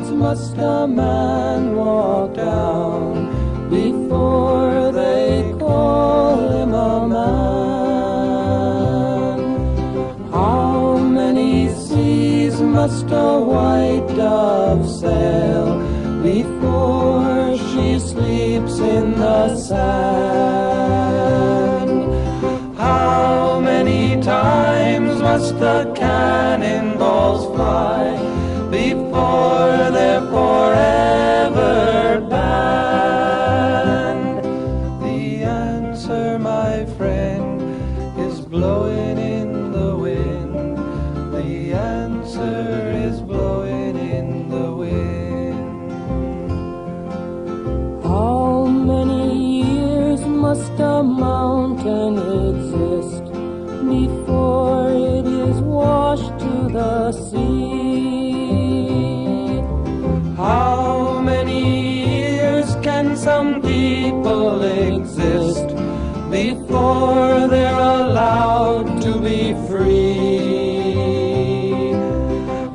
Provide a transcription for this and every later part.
roads must a man walk down before they call him a man? How many seas must a white dove sail before she sleeps in the sand? How many times must the cannonballs fly before they're forever banned? The answer, my friend, is blowing in the wind. The answer is blowing in the wind. How many years must a mountain exist before it is washed to the sea? How many years can some people exist before they're allowed to be free?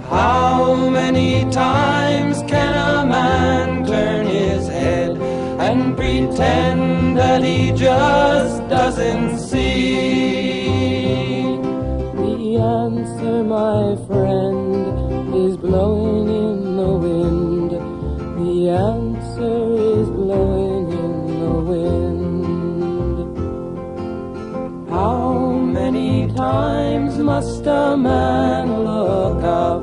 How many times can a man turn his head and pretend that he just doesn't see? The answer, my friend, is blowing in the wind. The answer is blowing in the wind. How many times must a man look up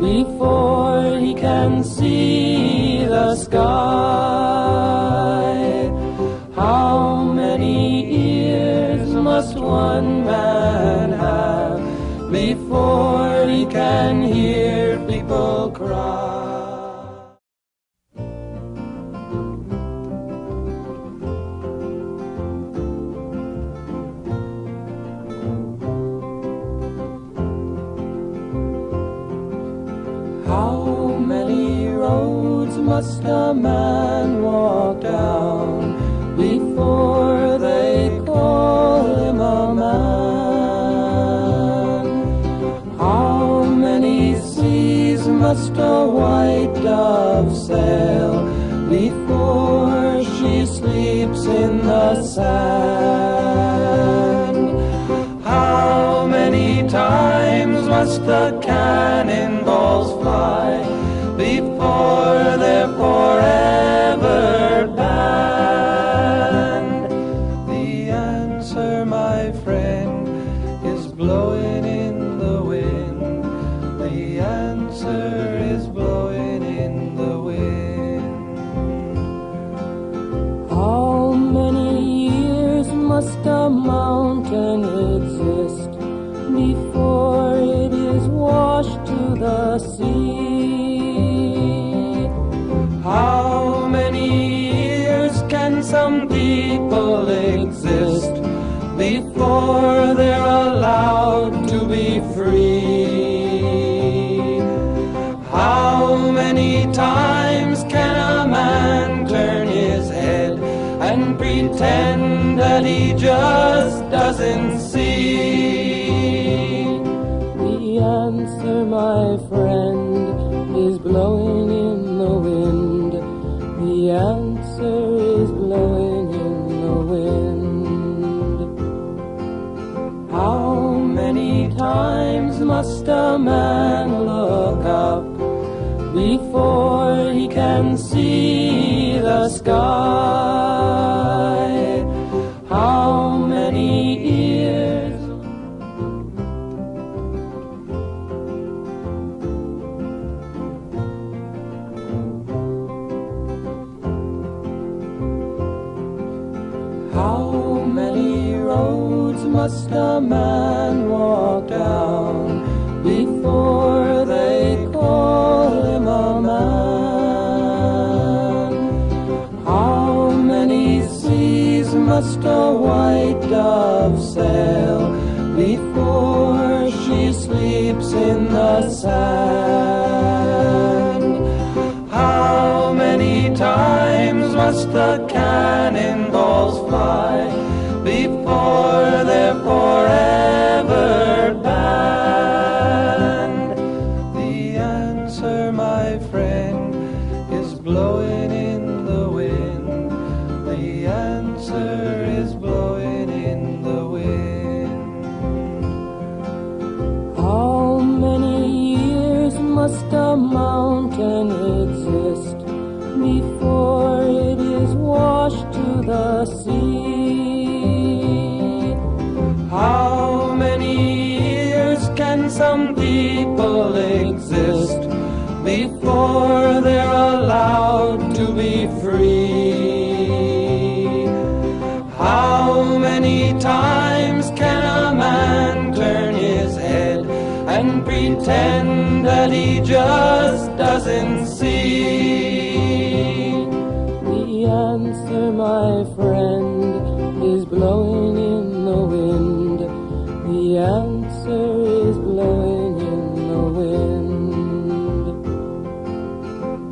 before he can see the sky? How many ears must one man have before he can hear people cry? How many roads must a man walk down before they call him a man? How many seas must a white dove sail before she sleeps in the sand? How many times must the cannonballs fly before they're forever banned? The answer, my friend, is blowing in the wind. The answer is blowing in the wind. How many years must a mountain exist before it is washed to the sea? How many years can some people exist before they're allowed to be free? How many times can a man turn his head and pretend that he just doesn't see? The answer, my friend, is blowing in the wind. The answer is blowing in the wind. How many times must a man look up before he can see the sky? How many ears? How many roads must a man walk down before they call him a man? How many seas must a white dove sail before she sleeps in the sand? How many times must the cannonballs fly before they're forever banned? The answer, my my friend, is blowing in the wind. The answer is blowing in the wind. How many years must a mountain exist before it is washed to the sea? How many years can some people exist before they're allowed to be free? How many times can a man turn his head and pretend that he just doesn't see? The answer, my friend, is blowing in the wind. The answer is blowing in the wind.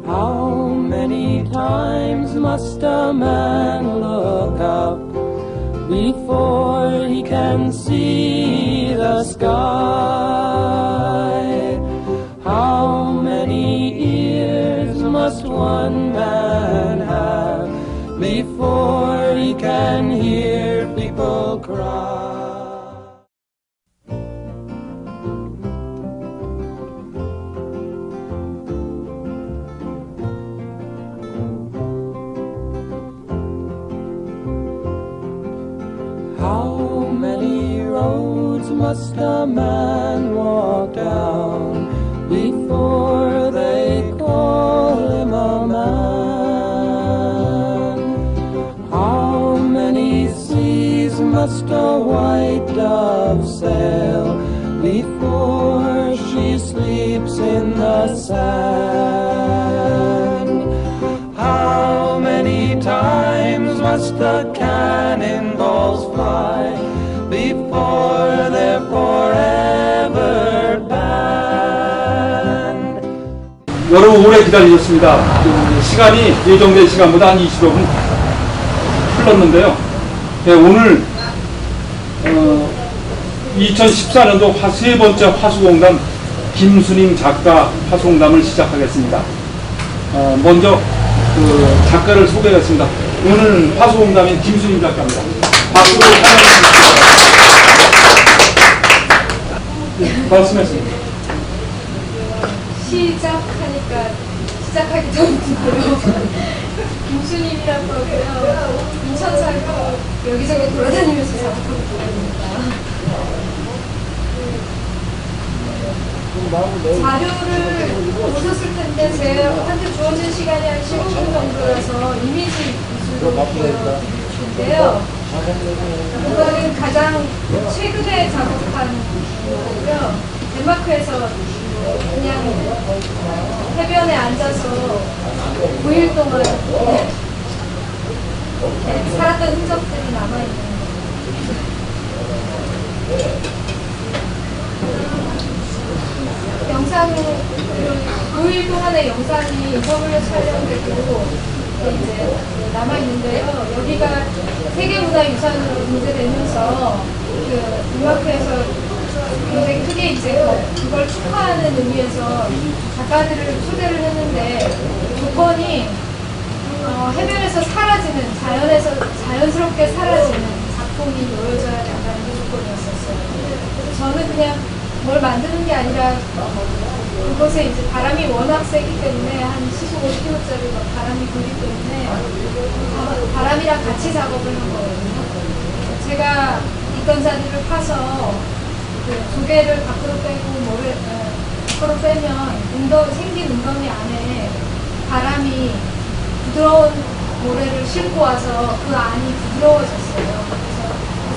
How many times must a man look up before he can see the sky? How many ears must one man have before he can hear people cry? How many roads must a man walk down before they call him a man? How many seas must a white dove sail before she sleeps in the sand? How many times must the cannonballs fly before they're forever banned? 여러분 오래 기다리셨습니다. 시간이 예정된 시간보다 한 25분 흘렀는데요. 네, 오늘 2014년도 세 번째 화수공담 김수님 작가 화수공담을 시작하겠습니다. 먼저 작가를 소개하겠습니다. 오늘 화수공담인 김수님 작가입니다. 박수로 환영합니다. 말씀하십니다. 시작하기 전부터요. 김수님이라고 하고요. 인천 살고 여기저기 돌아다니면서 작업을 보입니다. 자료를 보셨을 텐데 저한테 주어진 시간이 한 15분 정도라서 이미지 위주로 보여드리는데요. 이거는 가장 최근에 작업한 거고요. 덴마크에서 그냥 해변에 앉아서 9일 동안 살았던 흔적들이 남아있는 영상은 9일 동안의 영상이 인터뷰를 촬영되고 이제 남아있는데요. 여기가 세계문화유산으로 등재되면서 덴마크에서 굉장히 크게 이제 그걸 축하하는 의미에서 작가들을 초대를 했는데 조건이 해변에서 사라지는, 자연스럽게 사라지는 작품이 놓여져야 된다는 게 조건이었었어요. 그래서 저는 그냥 뭘 만드는 게 아니라 그곳에 이제 바람이 워낙 세기 때문에 한 시속 50km짜리 바람이 불기 때문에 바람이랑 같이 작업을 한 거거든요. 제가 있던 자리를 파서 조개를 밖으로 빼고 밖으로 빼면 생긴 웅덩이 안에 바람이 부드러운 모래를 싣고 와서 그 안이 부드러워졌어요. 그래서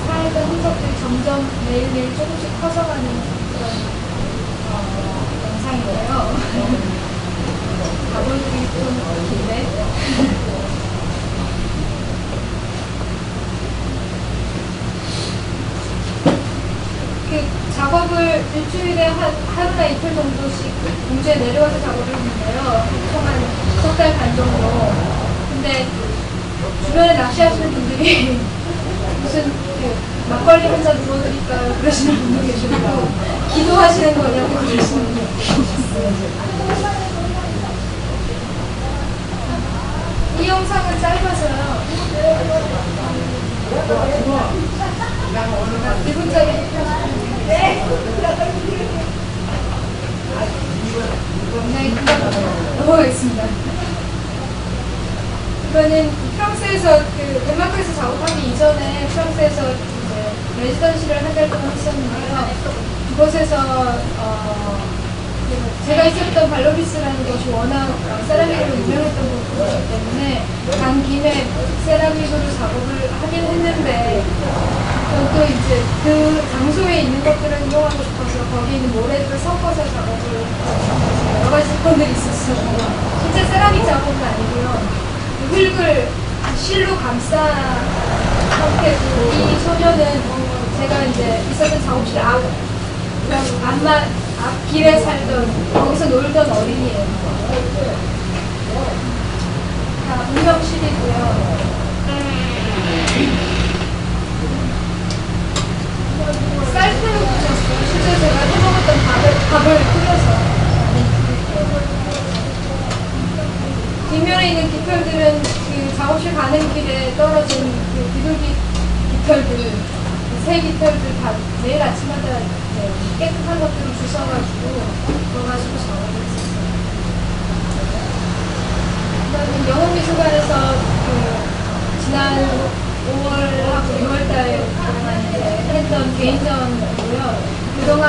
살던 흔적들이 점점 매일매일 조금씩 커져가는 그런 영상이에요. 가보여드리기 좀 긴데. 작업을 일주일에 하루나 이틀 정도씩 공주에 내려와서 작업을 했는데요. 보통 한 2달 반 정도. 근데 주변에 낚시하시는 분들이 무슨 막걸리 한 잔 부어드릴까요? 그러시는 분도 계시고 기도하시는 거냐고 그러시는 분도 계셨어요. 1분짜리 넘어가겠습니다. 이거는 프랑스에서 덴마크에서 작업하기 이전에 프랑스에서 이제 레지던시를 한 달 동안 했었는데요. 그곳에서 제가 있었던 발로비스라는 곳이 워낙 세라믹으로 유명했던 곳이기 때문에 간 김에 세라믹으로 작업을 하긴 했는데 또 이제 그 장소에 있는 것들을 이용하고 싶어서 거기 있는 모래들을 섞어서 작업을 여러 가지 사건들이 있었어요. 실제 세라믹 작업은 아니고요. 흙을 실로 감싼 형태고 이 소녀는 제가 이제 있었던 작업실 앞길에 살던 거기서 놀던 어린이에요. 다 운영실이고요. 쌀뜨를 부셨어요. 실제 제가 해먹었던 밥을 끓여서. 뒷면에 있는 깃털들은 그 작업실 가는 길에 떨어진 그 비둘기 깃털들, 새 깃털들 다 매일 아침마다 깨끗한 것들을 주워가지고 넣어가지고 작업을 했었어요. 그다음에 영흥미술관에서 지난 5월하고 6월달에 했던 개인전이고요. 그동안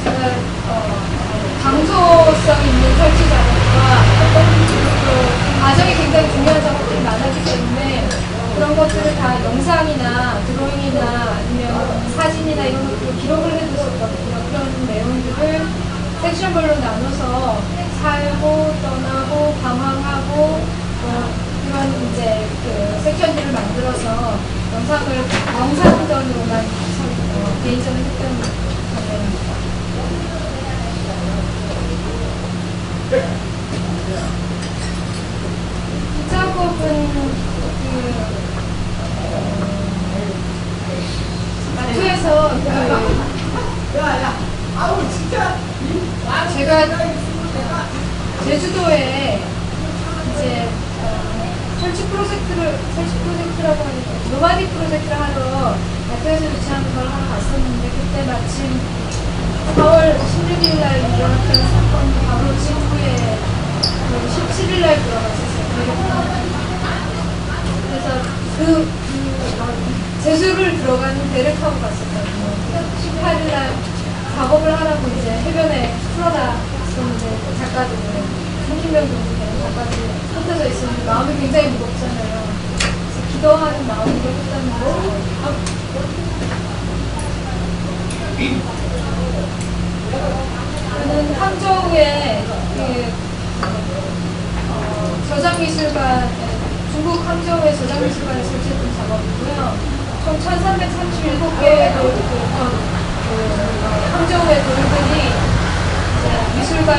제가 장소성 있는 설치 작업과 또 과정이 굉장히 중요한 작업들이 많았기 때문에 그런 것들을 다 영상이나 드로잉이나 아니면 사진이나 이런 것들을 기록을 해뒀었거든요. 그런 내용들을 섹션별로 나눠서 살고 떠나고 방황하고 그런 이제 그 섹션들을 만들어서 영상전으로만 개인전을 했던 장면입니다. 이 작업은 마트에서 제가 제주도에 이제 설치 프로젝트라고 하니까 노마디 프로젝트를 하러 마트에서 유치한 걸 하러 갔었는데 그때 마침 4월 16일 날 일어났던 사건 바로 직후에 17일 날 들어갔었어요. 그래서 제주를 들어가는 배를 타고 갔었거든요. 18일 날 작업을 하라고 이제 해변에 풀어놨었는데 작가들은 30명 정도 되는 작가들이 흩어져 있었는데 마음이 굉장히 무겁잖아요. 그래서 기도하는 마음으로 했었는데 저는 항저우에 저장미술관, 중국 항저우의 저장미술관을 설치했던 작업이고요. 총 1337개의 항저우의 돌들이 미술관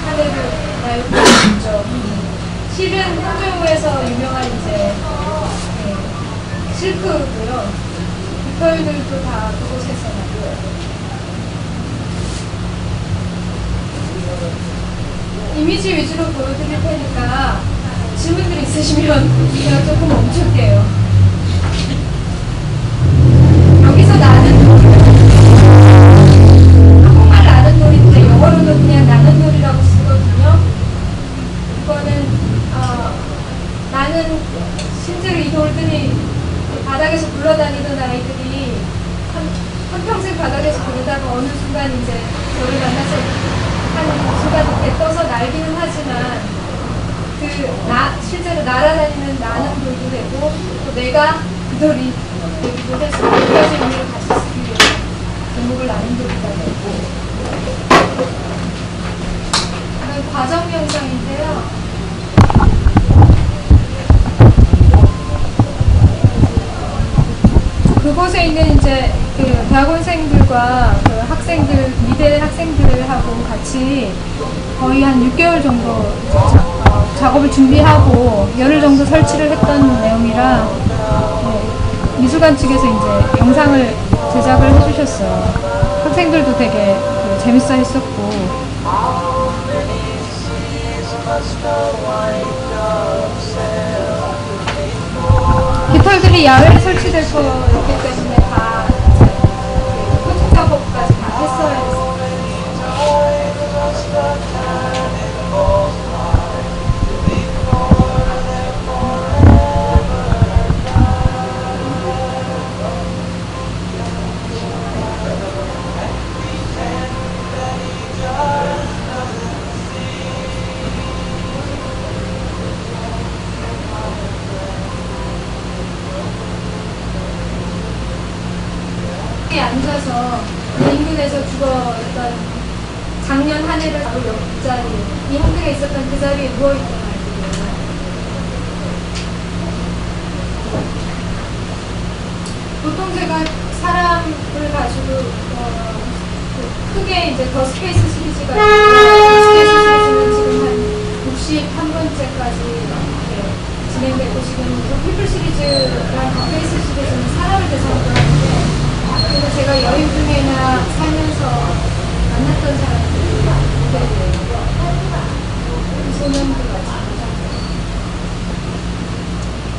하늘을 날고 있죠. 실은 항저우에서 유명한 이제 실크고요. 깃털들도 다 그곳에서 나고요. 이미지 위주로 보여드릴 테니까 질문들 있으시면 제가 조금 멈출게요. 여기서 나는 한국말 나는 놀인데 영어로도 그냥 나는 놀이라고 쓰거든요. 이거는 나는 실제로 이 돌들이 바닥에서 굴러다니던 아이들이 한평생 바닥에서 그러다가 어느 순간 이제 저를 만나서 한 순간 이렇게 떠서 날기는 하지만 실제로 날아다니는 나는 돌도 되고 또 내가 그 돌이 되기도 해서 두 가지 의미를 같이 쓰기 위해서 제목을 나는 돌이가 되고 이건 과정 영상인데요. 그곳에 있는 이제 그 대학원생들과 그 학생들, 미대 학생들하고 같이 거의 한 6개월 정도 작업을 준비하고 열흘 정도 설치를 했던 내용이라 미술관 측에서 이제 영상을 제작을 해주셨어요. 학생들도 되게 재밌어 했었고. 건물들이 야외에 설치될 거였기 때문에 다 코팅 작업까지 다 했어야 했어요. 앉아서 인근에서 죽었던 작년 한 해를 바로 옆자리에 이 형태가 있었던 그 자리에 누워있던 아이들이에요. 보통 제가 사람을 가지고 크게 이제 더 스페이스 시리즈가 스페이스 시리즈는 지금 한 61번째까지 진행되고 지금 피플 시리즈랑 더 스페이스 시리즈는 사람을 대상으로 하는데 그리고 제가 여행 중에나 살면서 만났던 사람들이 소년들 같은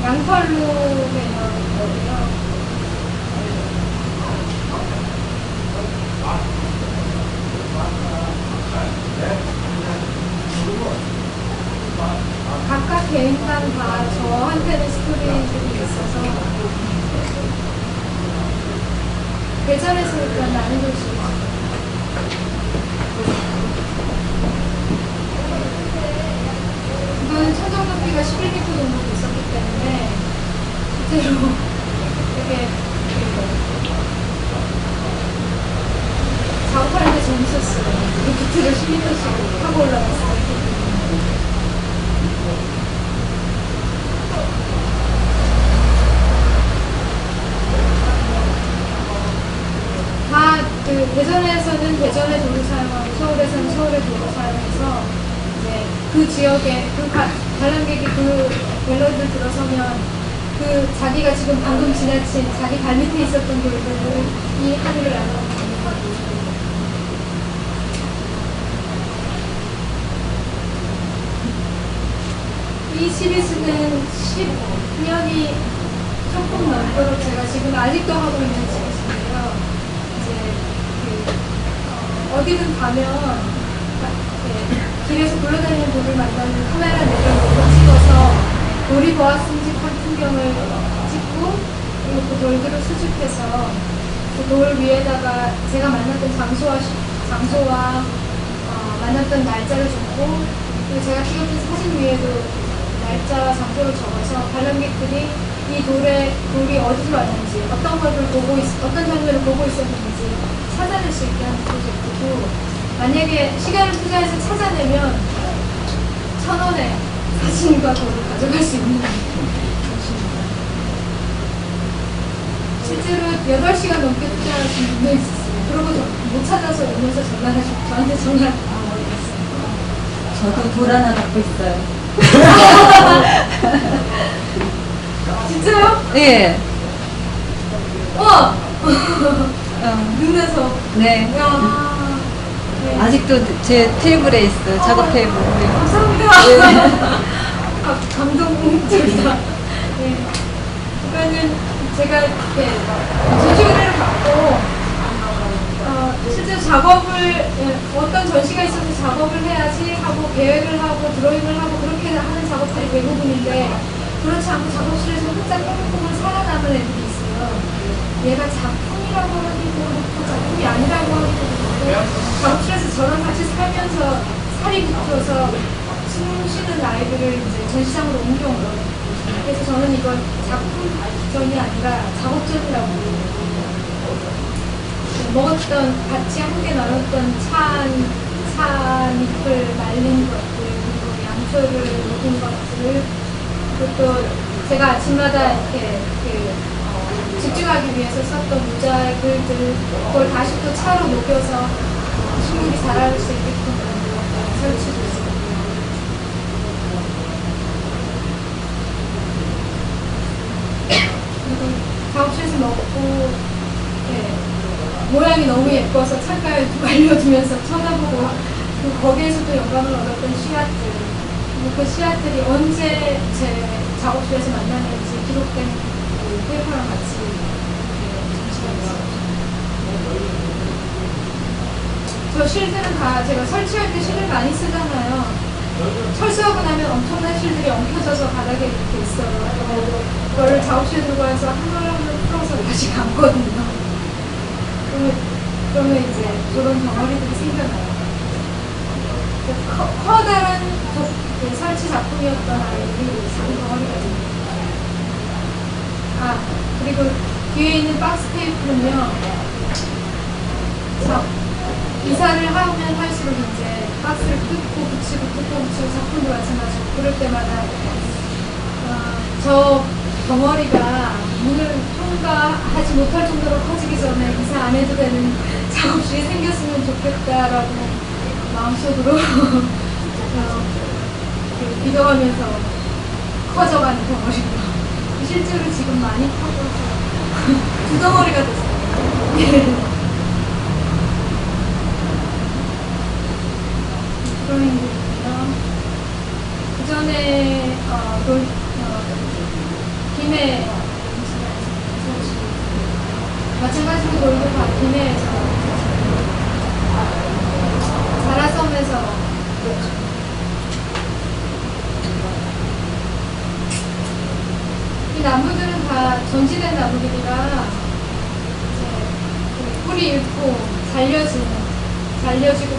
양털로 된 거고요. 각각 개인당 다 저한테는 스토리들이 있어서 대전에서 일단 나누고 있습니다. 이거는 천정 높이가 11m 정도 있었기 때문에 실제로 되게 작업하는데 재밌었어요. 리프트를 10m씩 타고 올라갔어요. 그 대전에서는 대전의 도를 사용하고 서울에서는 서울의 도를 사용해서 이제 그 지역에 그 관람객이 그 멜로디를 들어서면 그 자기가 지금 방금 지나친 자기 발밑에 있었던 돌들을 이 하늘을 알아보는 거예요. 이 시리즈는 10년이 조금 넘도록 제가 지금 아직도 하고 있는 시리즈인데요. 어디든 가면 길에서 굴러다니는 돌을 만나면 카메라 내려놓고 찍어서 돌이 보았음직한 풍경을 찍고 그리고 그 돌들을 수집해서 그 돌 위에다가 제가 만났던 장소와 만났던 날짜를 적고 그리고 제가 찍었던 사진 위에도 날짜와 장소를 적어서 관람객들이 이 돌이 어디서 왔는지 어떤 장면을 보고 있었는지 찾아낼 수 있게 하는 프로젝트고 만약에 시간을 투자해서 찾아내면 1,000원에 사진과 돌을 가져갈 수 있는 것입니다. 실제로 8시간 넘게 투자하신 분도 있었어요. 그러고 못 찾아서 오면서 저한테 전화를 했어요. 저도 돌 하나 갖고 있어요. 진짜요? 예. 우와! 눈에서. 네. 이야. 네. 아직도 제 테이블에 있어요. 작업 테이블. 감사합니다. 네. 감동적이다. 네. 그러니까는 제가 이렇게 전시회를 갖고 실제 작업을 어떤 전시가 있어서 작업을 해야지 하고 계획을 하고 드로잉을 하고 그렇게 하는 작업들이 대부분인데 그렇지 않고 작업실에서 혼자 꽁꽁 살아남은 애들이 있어요. 얘가 작품이라고 하기도 작품이 아니라고 하기도 그렇고 작업실에서 저랑 같이 살면서 살이 붙어서 숨 쉬는 아이들을 이제 전시장으로 옮겨온 거예요. 그래서 저는 이걸 작품전이 아니라 작업전이라고 먹었던 같이 함께 나눴던 차 잎을 말린 것들 그리고 양초를 묻은 것들 그것도 제가 아침마다 이렇게 집중하기 위해서 썼던 모자의 글들 그걸 다시 또 차로 녹여서 식물이 자랄 수 있게끔 설치도 있습니다. 그리고 작업실에서 먹고 모양이 너무 예뻐서 창가에 알려두면서 쳐다보고 거기에서도 영감을 얻었던 씨앗들 그리고 그 씨앗들이 언제 제 작업실에서 만났는지 기록된 그 페이퍼랑 같이 전시가 있어요. 저 실들은 다 제가 설치할 때 실을 많이 쓰잖아요. 철수하고 나면 엄청난 실들이 엉켜져서 바닥에 이렇게 있어요. 그거를 작업실에 들고 와서 한 걸 한 걸 풀어서 다시 감거든요. 그러면 이제 저런 덩어리들이 생겨나요. 커다란 설치 작품이었던 아이들이 작은 덩어리가 있어요. 아, 그리고 뒤에 있는 박스 테이프는요. 이사를 하면 할수록 이제 박스를 뜯고 붙이고 작품도 마찬가지고 그럴 때마다 저 덩어리가 문을 통과하지 못할 정도로 커지기 전에 이사 안 해도 되는 작업실이 생겼으면 좋겠다라고 마음속으로 비교하면서 커져가는 덩어리고요. 실제로 지금 많이 커져서 두 덩어리가 됐어요. 드로잉이고요. 그 전에 김해 마찬가지로 돌도 다 김해에서 자라섬에서 이 나무들은 다 전지된 나무들이라 뿌리 잃고 잘려지고 버려지고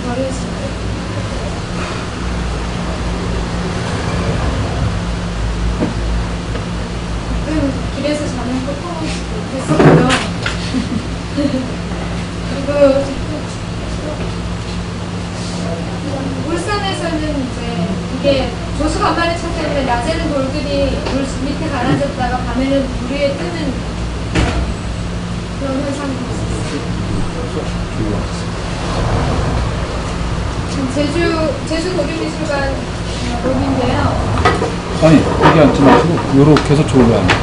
길에서 자는 고통을 했었고요. 그리고 울산에서는 이제 이게 조수 간만에 쳤을 때 낮에는 돌들이 물 밑에 가라앉았다가 밤에는 물 위에 뜨는 그런 현상이 있었어요. 제주 도립미술관 롬인데요. 아니, 여기 앉지 마시고, 요렇게 해서 저기로 앉아.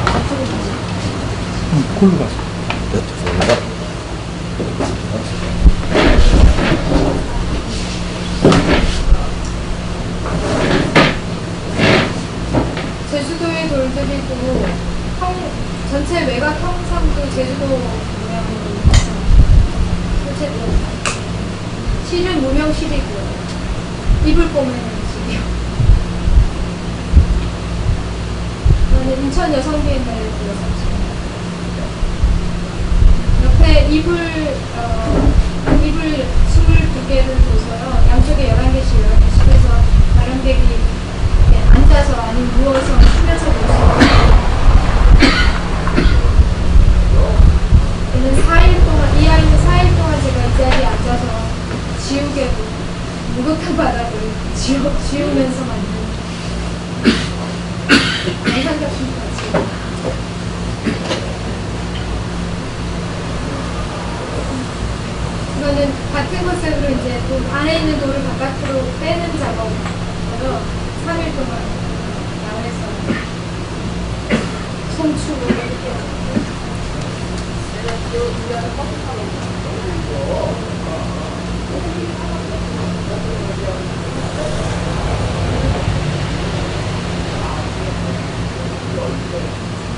콜로 가세요. 제주도의 돌들이고, 전체 외곽 형상도 제주도 모양으로 있어요. 실은 무명실이고요. 이불 꼬매는 실이요. 인천 여성비엔날에 들어서 옆에 이불 22개를 둬서요. 양쪽에 11개씩 해서 관람객이 앉아서 아니면 누워서 쉬면서 볼 수 있어요. 이 아이는 4일 동안 제가 이 자리에 앉아서 지우개로 목욕탕 바닥을 지우면서 만든 영상 작품까지. 이거는 같은 컨셉으로 이제 안에 있는 돌을 바깥으로 빼는 작업이고요. 3일 동안 야외에서 송추고 이렇게.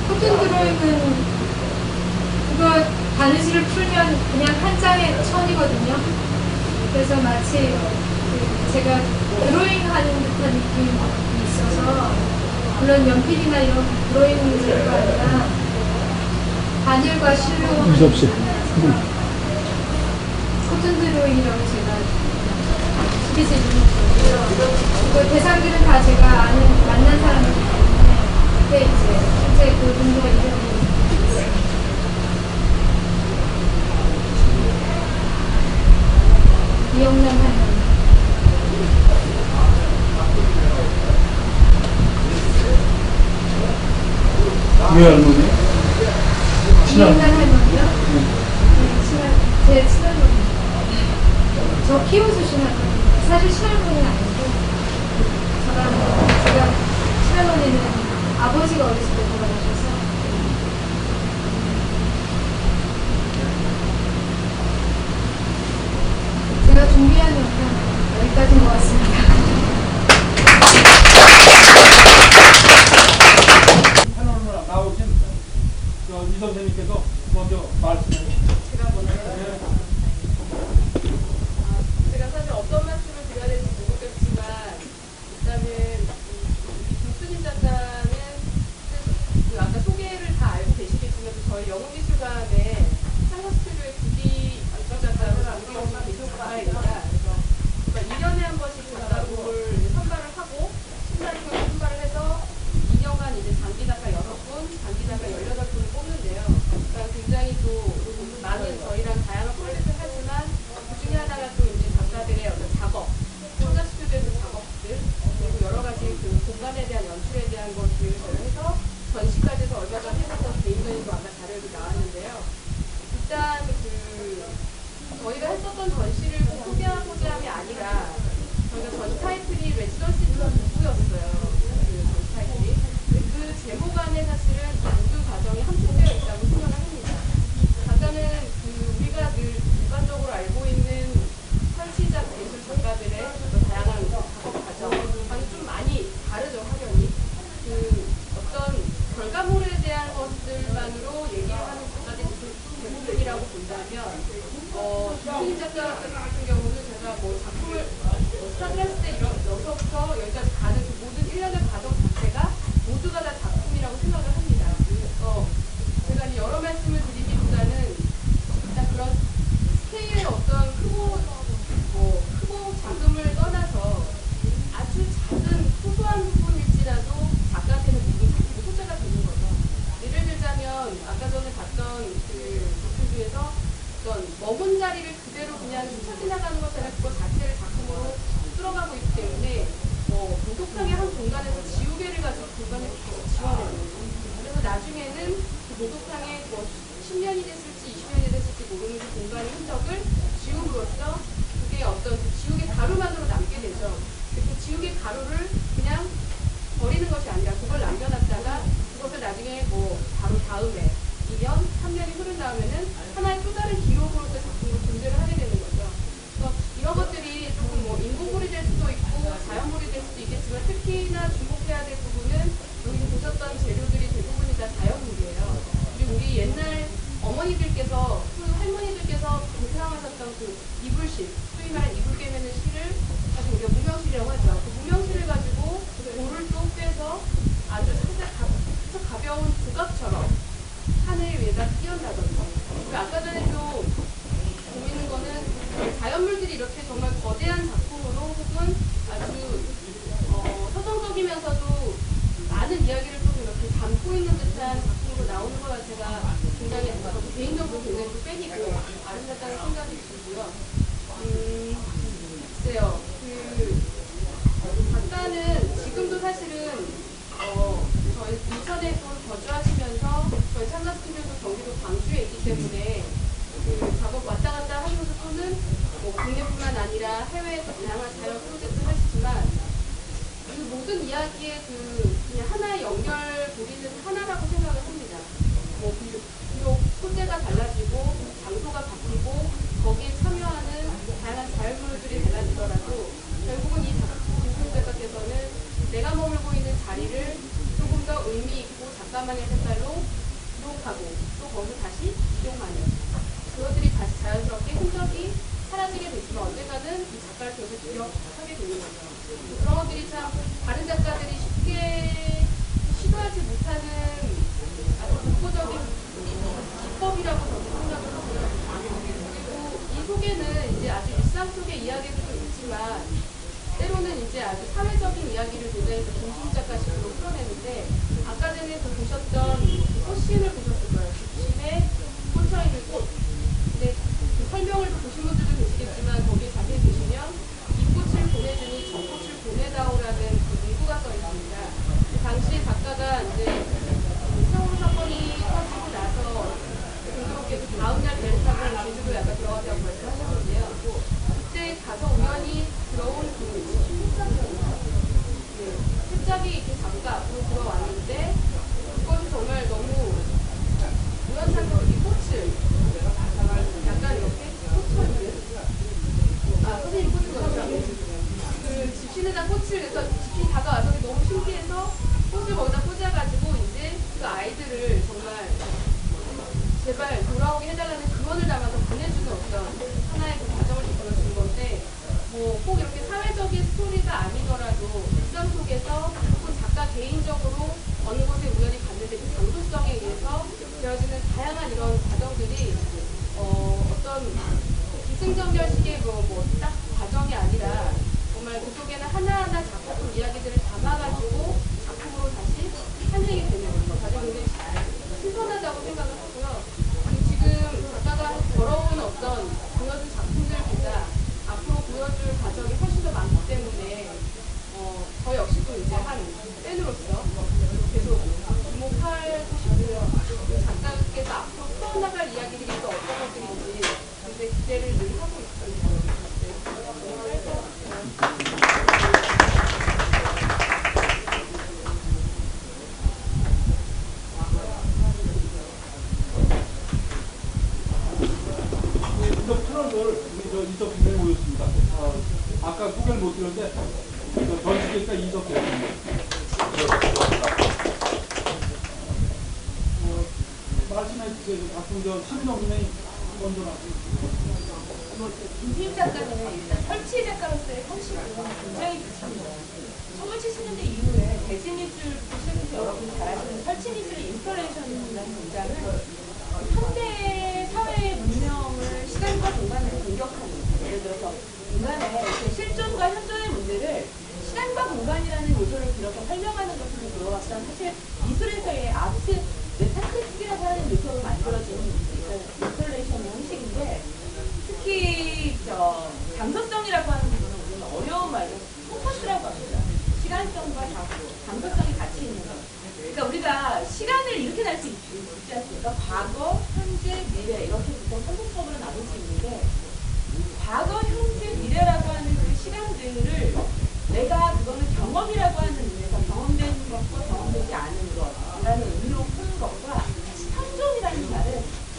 코튼 드로잉은 이거 바느질을 풀면 그냥 한 장의 천이거든요. 그래서 마치 제가 드로잉하는 듯한 느낌이 있어서 물론 연필이나 이런 드로잉가 아니라 바늘과 실로 코튼 드로잉이라고 제가 시리즈 이름을 줬고요. 대상들은 다 제가 만난 사람이기 때문에 그때 이제 실제 그 분과 이름이 있어요. 이영남 할머니. 왜 할머니? 이영남 할머니요? 제 친할머니. 저 키워주신 할머니. 사실 친할머니는 아니고 제가 친할머니는 아버지가 어렸을 때 돌아가셔서 제가 준비한 영상 여기까지인 것 같습니다. 대한 걸 기획을 해서 전시까지 해서 얼마 전에 했었던 개인전이도 아까 자료도 나왔는데요. 일단 저희가 했었던 전시를 소개하고자 함이 아니라 저희가 전시 타이틀이 레지던시 투어 누구였어요. 그 전시 타이틀이. 그 제목 안에 사실은 모든 과정이 함축되어 있다고 생각을 합니다. 작가는 우리가 늘 일반적으로 알고 있는 설치작 예술 작가들의 다양한 작업 과정과는 좀 많이 다르죠, 확연히. 어떤 결과물에 대한 것들만으로 얘기를 하는 작가들이 대부분이라고 본다면, 김승희 작가 같은 경우는 제가 작품을 스타트했을 때 여기서부터 여기까지 가는 그 모든 일련의 과정 자체가 모두가 다 작품이라고 생각을 합니다. 제가 여러 말씀을 드리기보다는 일단 그런 스케일의 어떤 크고 작음을 떠나서 아주 작은 소소한 부분일지라도 작가한테는 모든 작품이 소재가 되는 거죠. 예를 들자면 아까 전에 봤던 그 작품 중에서 어떤 머문 자리를 그대로 그냥 스쳐 지나가는 것이 아니라 그것 자체를 작품으로 들어가고 있기 때문에 목욕탕의 한 공간에서 지우개를 가지고 공간을 지워내는 거죠. 그래서 나중에는 그 목욕탕에 10년이 됐을지 20년이 됐을지 모르는 그 공간의 흔적을 지움으로써 그게 어떤 지우개 가루만으로 남게 되죠. 그 지우개 가루를 그냥 버리는 것이 아니라 그걸 남겨놨다가 그것을 나중에 바로 다음에 2년, 3년이 흐른 다음에는 하나의 또 다른 기록으로서 작품으로 존재를 하게 되는 거죠. 그래서 이런 것들이 조금 인공물이 될 수도 있고 자연물이 될 수도 있겠지만 특히나 주목해야 될 부분은 여기 보셨던 재료들이 대부분이 다 자연물이에요. 그리고 우리 옛날 어머니들께서, 할머니들께서 고생하셨던 그 이불실, 소위 말하는 이불 깨매는 실을 사실 우리가 무명실이라고 하죠. 그 무명실을 가지고 돌을 또 빼서 아주 살짝 가벼운 조각처럼 하늘 위에다 띄운다든지. 아까 전에 좀 보이는 거는 자연물들이 이렇게 정말 거대한 작품으로 혹은 아주 서정적이면서도 많은 이야기를 좀 이렇게 담고 있는 듯한 작품으로 나오는 거 자체가 굉장히 개인적으로 굉장히 좀 빼기고 아름답다는 생각이 들고요. 글쎄요. 작가는 지금도 사실은 저희 인천에 또 거주하시면서 저희 창가 스튜디오도 경기도 광주에 있기 때문에 작업 왔다 갔다 하면서 또는 국내뿐만 아니라 해외에서 다양한 자연 프로젝트를 하시지만 그 모든 이야기의 그냥 하나의 연결고리는 하나라고 생각을 합니다. 비록 소재가 달라지고 장소가 바뀌고 거기에 참여하는 다양한 자연물들이 달라지더라도 결국은 이 김승희 작가께서는 내가 머물고 있는 자리를 조금 더 의미 있고 작가만의 색깔로 기록하고 또 거기서 다시 이용하는 그것들이 다시 자연스럽게 흔적이 사라지게 되지만 언젠가는 이 작가를 계속 기억하게 되는 거죠. 그런 것들이 참 다른 작가들이 쉽게 시도하지 못하는 아주 독보적인 기법이라고 저는 생각을 하고요. 그리고 이 속에는 이제 아주 일상 속의 이야기도 좀 있지만 때로는 이제 아주 사회적인 이야기를 굉장히 김승희 작가식으로 풀어내는데 아까 전에 보셨던 꽃심을 보셨을 거예요. 집심에 꽂혀있는 꽃. 근데 그 설명을 보신 분들도 계시겠지만 거기에 자세히 보시면 이 꽃을 보내주니 저 꽃을 보내다오라는 그 문구가 써 있습니다. 그 당시에 작가가 이제 세월호 사건이 터지고 나서 공교롭게 그 다음날 배를 타고 제주도 약간 들어가자고 말씀하셨는데요. 그때 가서 우연히 들어온 그 책잡이 이렇게 작가 앞으로 들어왔는데 그것이 정말 너무 우연찮게 이 꽃을 약간 이렇게 꽃을 선생님 꽃을 그렇죠. 그 집신에다 꽃을 그래서 집신이 다가와서 너무 신기해서 꽃을 거기다 꽂아가지고 이제 그 아이들을 정말 제발 돌아오게 해달라는 그원을 담아서 보내주는 어떤 하나의 그 과정을 이끌어주는 건데 꼭 이렇게 사회적인 스토리가 아니더라도 일상 속에서 혹은 작가 개인적으로 어느 곳에 우연히 갔는데 그 장소성에 의해서 되어지는 다양한 이런 과정들이 어떤 기승전결식의 딱 과정이 아니라 정말 그 속에는 하나하나 작품 이야기들을 담아가지고 작품으로 다시 탄생이 되는 그 과정이 굉장히 신선하다고 생각을 하고요. 지금 작가가 걸어온 어떤 보여준 작품들보다 앞으로 보여줄 과정이 훨씬 더 많기 때문에 저 역시도 이제 한 팬으로서 50조 분들이 모였습니다. 아까 소개를 못 드렸는데 전시계가 이석대입니다. 말씀해 주세요. 가끔 신동민이 먼저 나왔습니다. 김희임 작가는 일단 설치 작가로서의 형식은 굉장히 좋습니다. 1970년대 이후에 대진입술부터 시작해서 여러분이 잘 아시는 설치입술 인스톨레이션이라는 문장은 현대 사회의 문명을 시간과 공간으로 공격하는, 예를 들어서 인간의 실존과 현존의 문제를 시간과 공간이라는 요소를 들어서 설명하는 것으로 들어왔던 사실 미술에서의 아트 메타크리틱이라고 하는 요소로 만들어진 인스톨레이션의 형식인데, 특히 장소성이라고 하는 부분은 우리는 어려운 말로 포커스라고 합니다. 시간성과 장소성이 같이 있는 것. 그러니까 우리가 시간을 이렇게 날 수 있지 않습니까? 과거, 현재, 미래 이렇게 보통 삼분법으로 나눌 수 있는데, 과거, 현재, 미래라고 하는 그 시간들을 내가 그거는 경험이라고 하는 의미에서 경험된 것과 경험되지 않은 것이라는 의미로 푸는 것과, 현존이라는 말은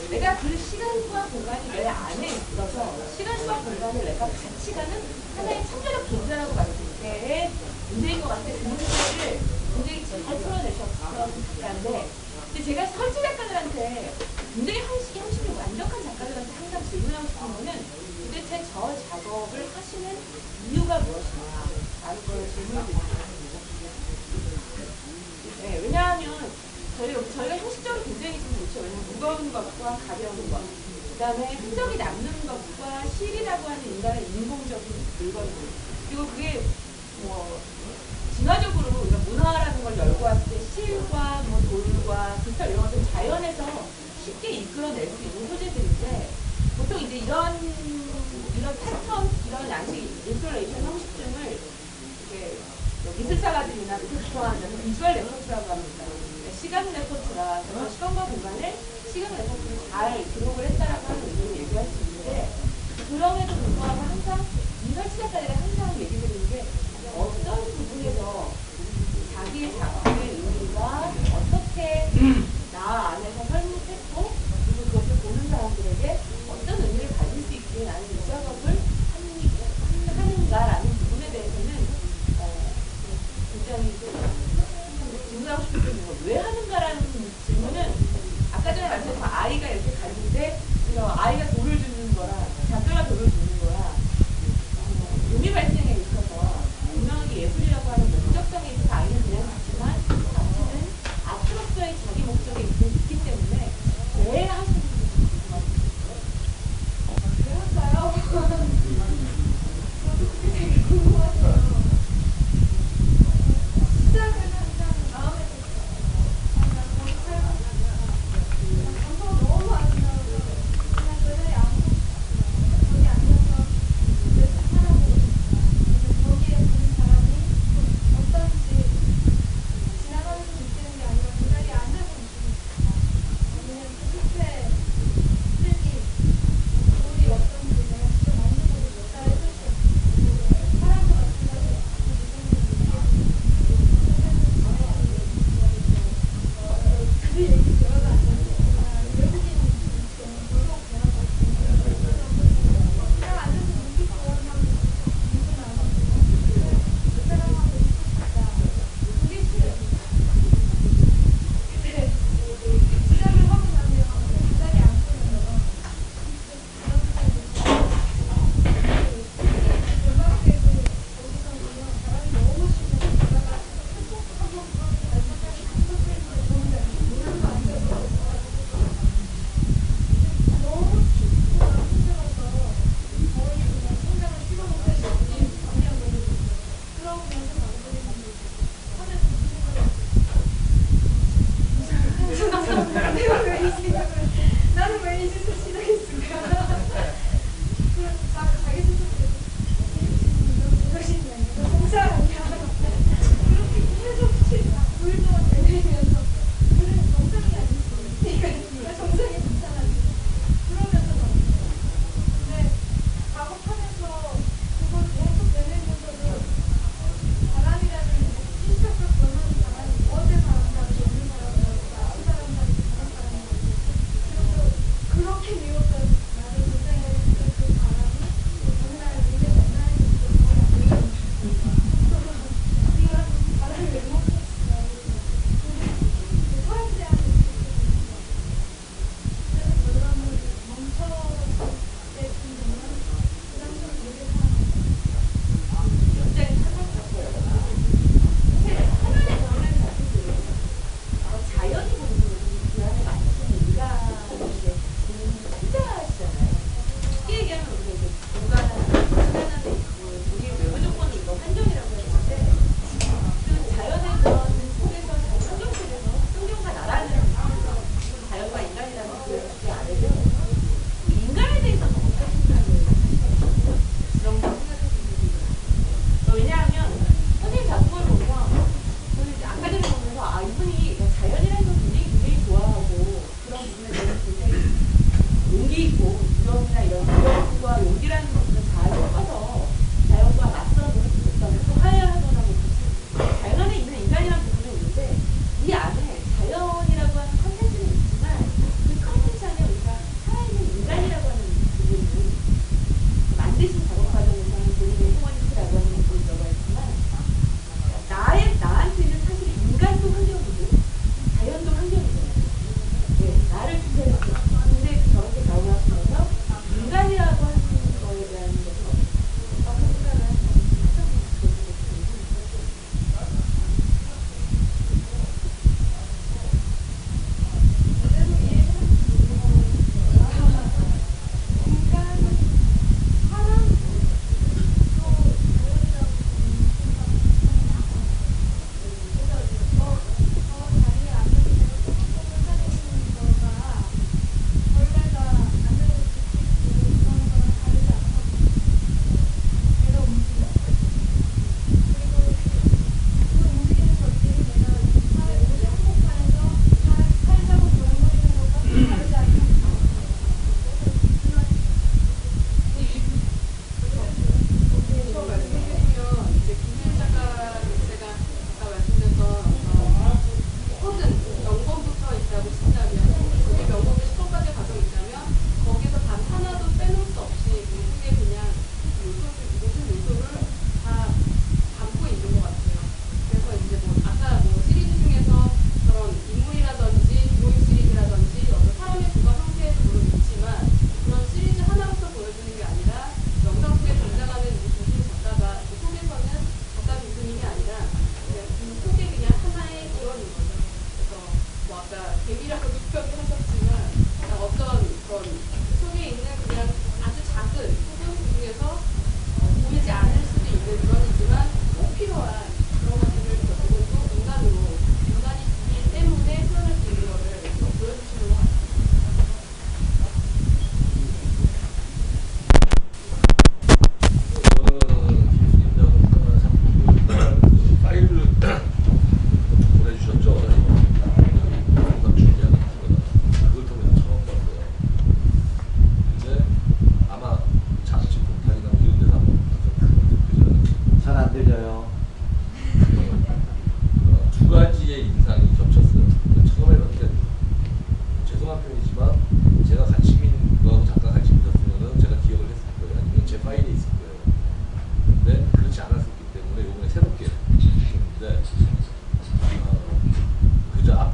내가 그 시간과 공간이 내 안에 있어서 시간과 공간을 내가 같이 가는 하나의 창조적 존재라고 봤을 때의 문제인 것 같아요. 그 문제를 굉장히 잘 풀어내셨는데, 제가 설치 작가들한테 굉장히 형식이 완벽한 작가들한테 항상 질문하고 싶은 거는 도대체 저 작업을 하시는 이유가 무엇이냐 라는 걸 질문드립니다. 네, 왜냐하면 저희가 형식적으로 굉장히 좀 좋죠. 왜냐하면 무거운 것과 가벼운 것, 그 다음에 흔적이 남는 것과 실이라고 하는 인간의 인공적인 물건들, 그리고 그게 진화적으로 우리가 문화라는 걸 열고 왔을 때 실과 돌과 비슷한 이런 것들 자연에서 쉽게 이끌어낼 수 있는 소재들인데, 보통 이제 이런 패턴, 이런 양식 인스톨레이션 형식 등을 미술사가들이나 미술 구성하는 데서 비주얼 레퍼런스라고 합니다. 시간 레퍼런스라, 그래서 시간과 공간을 시간 레퍼런스로 잘 기록을 했다라고 하는 의미를 얘기할 수 있는데, 그럼에도 불구하고 항상 이 설치 작가들이 항상 얘기 드리는 게, 어떤 부분에서 자기의 작품의 의미가 어떻게 나 안에서 설립했고, 그리고 그것을 보는 사람들에게 어떤 의미를 가질 수 있게 나는 이 작업을 하는가라는 부분에 대해서는 굉장히 질문하고 싶은 게 왜 하는가라는 질문은, 아까 전에 말씀드린 아이가 이렇게 갔는데 아이가 돌을 주는 거라, 작가가 돌을 주는 거라 의미 발생에 있어서 분명하게 예술이라고 하는 목적성에 있어서 아이는 그냥 갔지만 아트는 아트로서의 자기 목적이 있기 때문에 왜 하시는지 왜 할까요? 저도 그게 되게 궁금하죠. 시작은 항상 마음에 감성 너무 아름다워서 그냥 그 자리에 아무것도 거기 앉아서 계속 살아보고 싶어요. 거기에 보는 사람이 어떤지 지나가면서 느끼는 게 아니라 그 자리에 앉아서 느끼고 싶어요. 왜냐면 그 숲에 풀기, 물이 어떤지 내가 직접 만져보고 몇 달에 쓸 수 없고, 사람도 마찬가지로 그 얘기 들어가 안 되는 외국인 노동 대학원 그냥 앉아서 눈빛 보호하면 눈도 나오고 그 사람하고 있고 싶다. 그게 싫어요. 근데 시작을 하고 나면 그 자리에 앉으면 음악회도 거기서 보면 바람이 너무 심해서 제가 한번 너무 춥고 힘들어서 거의 그냥 성장을 씹어먹듯이 그냥 너무 그러면서 남들이 하면서 나는 왜 이 짓을 시작했을까? 그래서 자기 스스로 이것이 아니라 성장 아니야. 그렇게 계속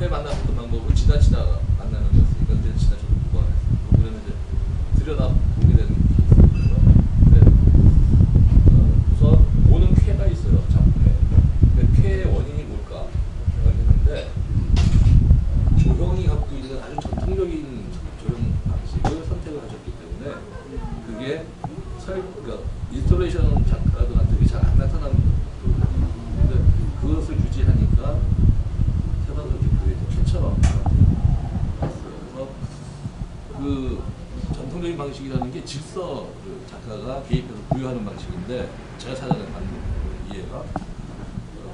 앞에 만났던 방법은 지나치다가 만나는 거였으니까 근데 지나쳐도 무관했어. 그러면 이제 들여다보게 되는 케이스고요. 우선 보는 쾌가 있어요. 작품에. 근데 쾌의 원인이 뭘까 생각했는데 조형이 갖고 있는 아주 전통적인 조형 방식을 선택을 하셨기 때문에 그게 그러니까 인스톨레이션 작가들한테 잘 안 나타나는 근데 그것을 유지하니까 새삼스럽게 그게 쾌처럼 봤어요. 그래서 그 전통적인 방식이라는 게 질서 그 작가가 개입해서 부여하는 방식인데 제가 찾아낸 이해가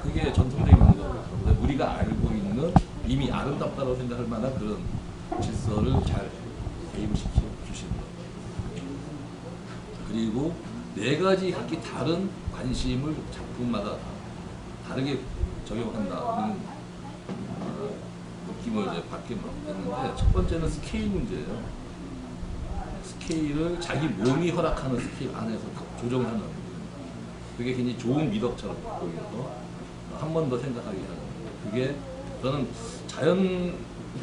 그게 전통적인 방법이거든요. 우리가 알고 있는 이미 아름답다고 생각할 만한 그런 질서를 잘 개입을 시켜 주시는 거예요. 그리고 네 가지 각기 다른 관심을 작품마다 다르게 적용한다는 느낌을 이제 받게 했는데 첫 번째는 스케일 문제예요. 스케일을 자기 몸이 허락하는 스케일 안에서 조정하는 그게 굉장히 좋은 미덕처럼 보여서 한 번 더 생각하게 하는 그게 저는 자연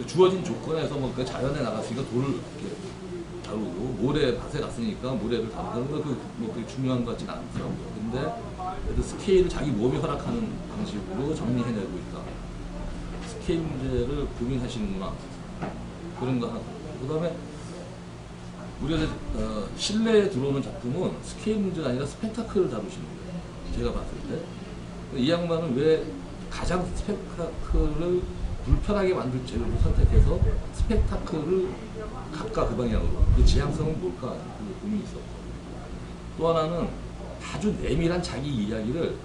주어진 조건에서 뭐 그 자연에 나갔으니까 돌을 이렇게 다루고 모래 밭에 갔으니까 모래를 다루는 거 뭐 그게 중요한 것 같지는 않더라고요. 근데 그래도 스케일을 자기 몸이 허락하는 방식으로 정리해내고 있다. 스케일 문제를 고민하시는구나. 그런 거 하나. 그 다음에 우리가 실내에 들어오는 작품은 스케일 문제가 아니라 스펙타클을 다루시는 거예요. 제가 봤을 때. 이 양반은 왜 가장 스펙타클을 불편하게 만들 재료를 선택해서 스펙타클을 각각 그 방향으로 그 지향성은 뭘까 그 고민이 있었고 또 하나는 아주 내밀한 자기 이야기를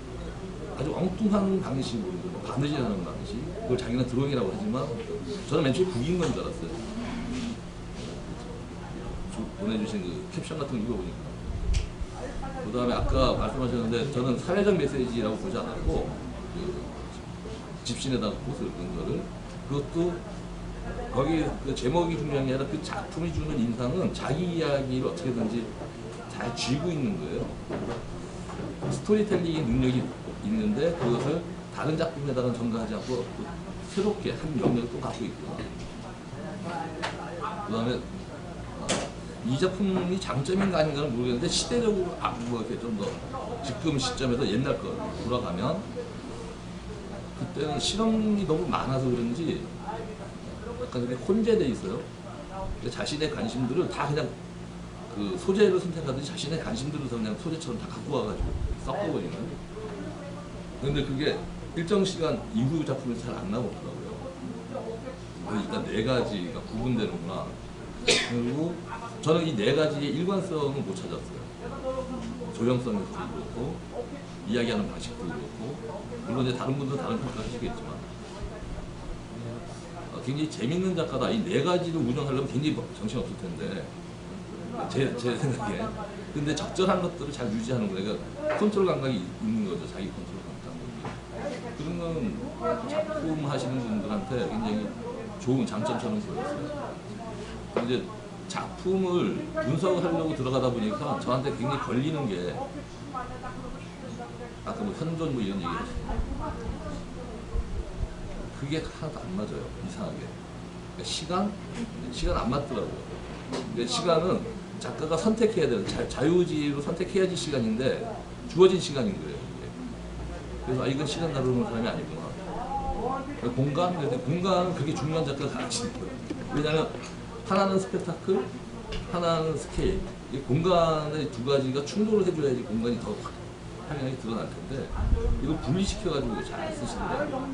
아주 엉뚱한 방식으로 바느질하는 방식 그걸 자기는 드로잉이라고 하지만 저는 맨 처음에 국인 건 줄 알았어요. 보내주신 그 캡션 같은 거 읽어보니까 그 다음에 아까 말씀하셨는데 저는 사회적 메시지라고 보지 않았고 그 집신에다가 꽃을 넣은 거를 그것도 거기 그 제목이 중요한 게 아니라 그 작품이 주는 인상은 자기 이야기를 어떻게든지 잘 쥐고 있는 거예요. 스토리텔링의 능력이 있는데 그것을 다른 작품에다가 전가하지 않고 또 새롭게 한 영역을 또 갖고 있구나. 그 다음에 이 작품이 장점인가 아닌가는 모르겠는데 시대적으로 뭐 이렇게 좀 더 지금 시점에서 옛날 거 돌아가면 그때는 실험이 너무 많아서 그런지 약간 이렇게 혼재돼 있어요. 자신의 관심들을 다 그냥 그 소재를 선택하듯이 자신의 관심들을 그냥 소재처럼 다 갖고 와가지고 섞어버리는. 근데 그게 일정 시간 이후 작품에서 잘 안 나오더라고요. 일단 네 가지가 구분되는구나. 그리고 저는 이 네 가지의 일관성은 못 찾았어요. 조형성에서도 그렇고 이야기하는 방식도 그렇고 물론 이제 다른 분들은 다른 평가를 하시겠지만 굉장히 재밌는 작가다. 이 네 가지를 운영하려면 굉장히 정신없을 텐데 제 생각에 근데 적절한 것들을 잘 유지하는 거예요. 그러니까 컨트롤 감각이 있는 거죠. 자기 컨트롤 감각이. 그런 건 작품 하시는 분들한테 굉장히 좋은 장점처럼 보였어요. 이제 작품을 분석하려고 들어가다 보니까 저한테 굉장히 걸리는 게 아까 뭐 현존 뭐 이런 얘기 했어요. 그게 하나도 안 맞아요. 이상하게. 그러니까 시간 안 맞더라고요. 그러니까 시간은 작가가 선택해야 되는 자유지로 선택해야지 시간인데 주어진 시간인 거예요. 이게. 그래서 이건 시간 다루는 사람이 아니구나. 공간은 그게 중요한 작가가 가르치는 거예요. 왜냐하면 하나는 스펙타클, 하나는 스케일. 이 공간의 두 가지가 충돌을 해줘야지 공간이 더 화려하게 드러날 텐데 이거 분리시켜가지고 잘 쓰시는 거예요.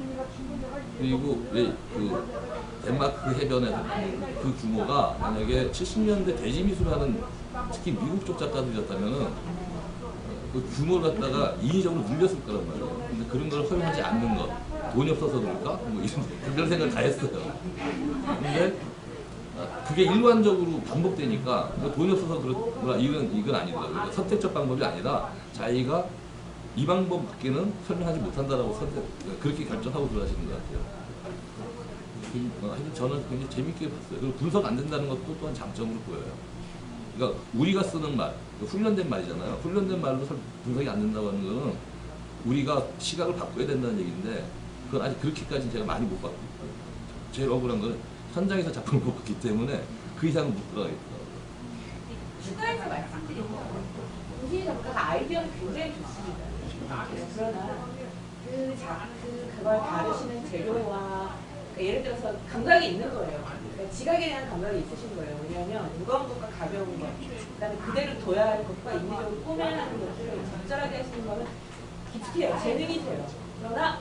그리고 왜 그 덴마크 해변에서 그 규모가 만약에 70년대 대지미술 하는 특히 미국 쪽 작가들이었다면은 그 규모를 갖다가 인위적으로 늘렸을 거란 말이에요. 근데 그런 걸 허용하지 않는 것. 돈이 없어서 그럴까? 뭐 이런 생각을 다 했어요. 근데 그게 일관적으로 반복되니까 돈이 없어서 그렇구나 이건 아니더라고요. 그러니까 선택적 방법이 아니라 자기가 이 방법밖에는 설명하지 못한다라고 그렇게 결정하고 들어가시는 것 같아요. 하여튼 저는 굉장히 재밌게 봤어요. 그리고 분석 안 된다는 것도 또한 장점으로 보여요. 그러니까 우리가 쓰는 말, 훈련된 말이잖아요. 훈련된 말로 분석이 안 된다고 하는 거는 우리가 시각을 바꿔야 된다는 얘기인데 그건 아직 그렇게까지는 제가 많이 못 봤고 제일 억울한 거는 현장에서 작품을 못 봤기 때문에 그 이상은 못 들어가겠더라고요. 추가해서 말씀드리면 김순희 작가가 아이디어는 굉장히 좋습니다. 그러나 그걸 다루시는 재료와 그러니까 예를 들어서 감각이 있는 거예요. 그러니까 지각에 대한 감각이 있으신 거예요. 왜냐하면 무거운 것과 가벼운 것, 그다음에 그대로 둬야 할 것과 인위적으로 꾸며야 하는 것들을 적절하게 하시는 거는 기특해요. 재능이 돼요. 그러나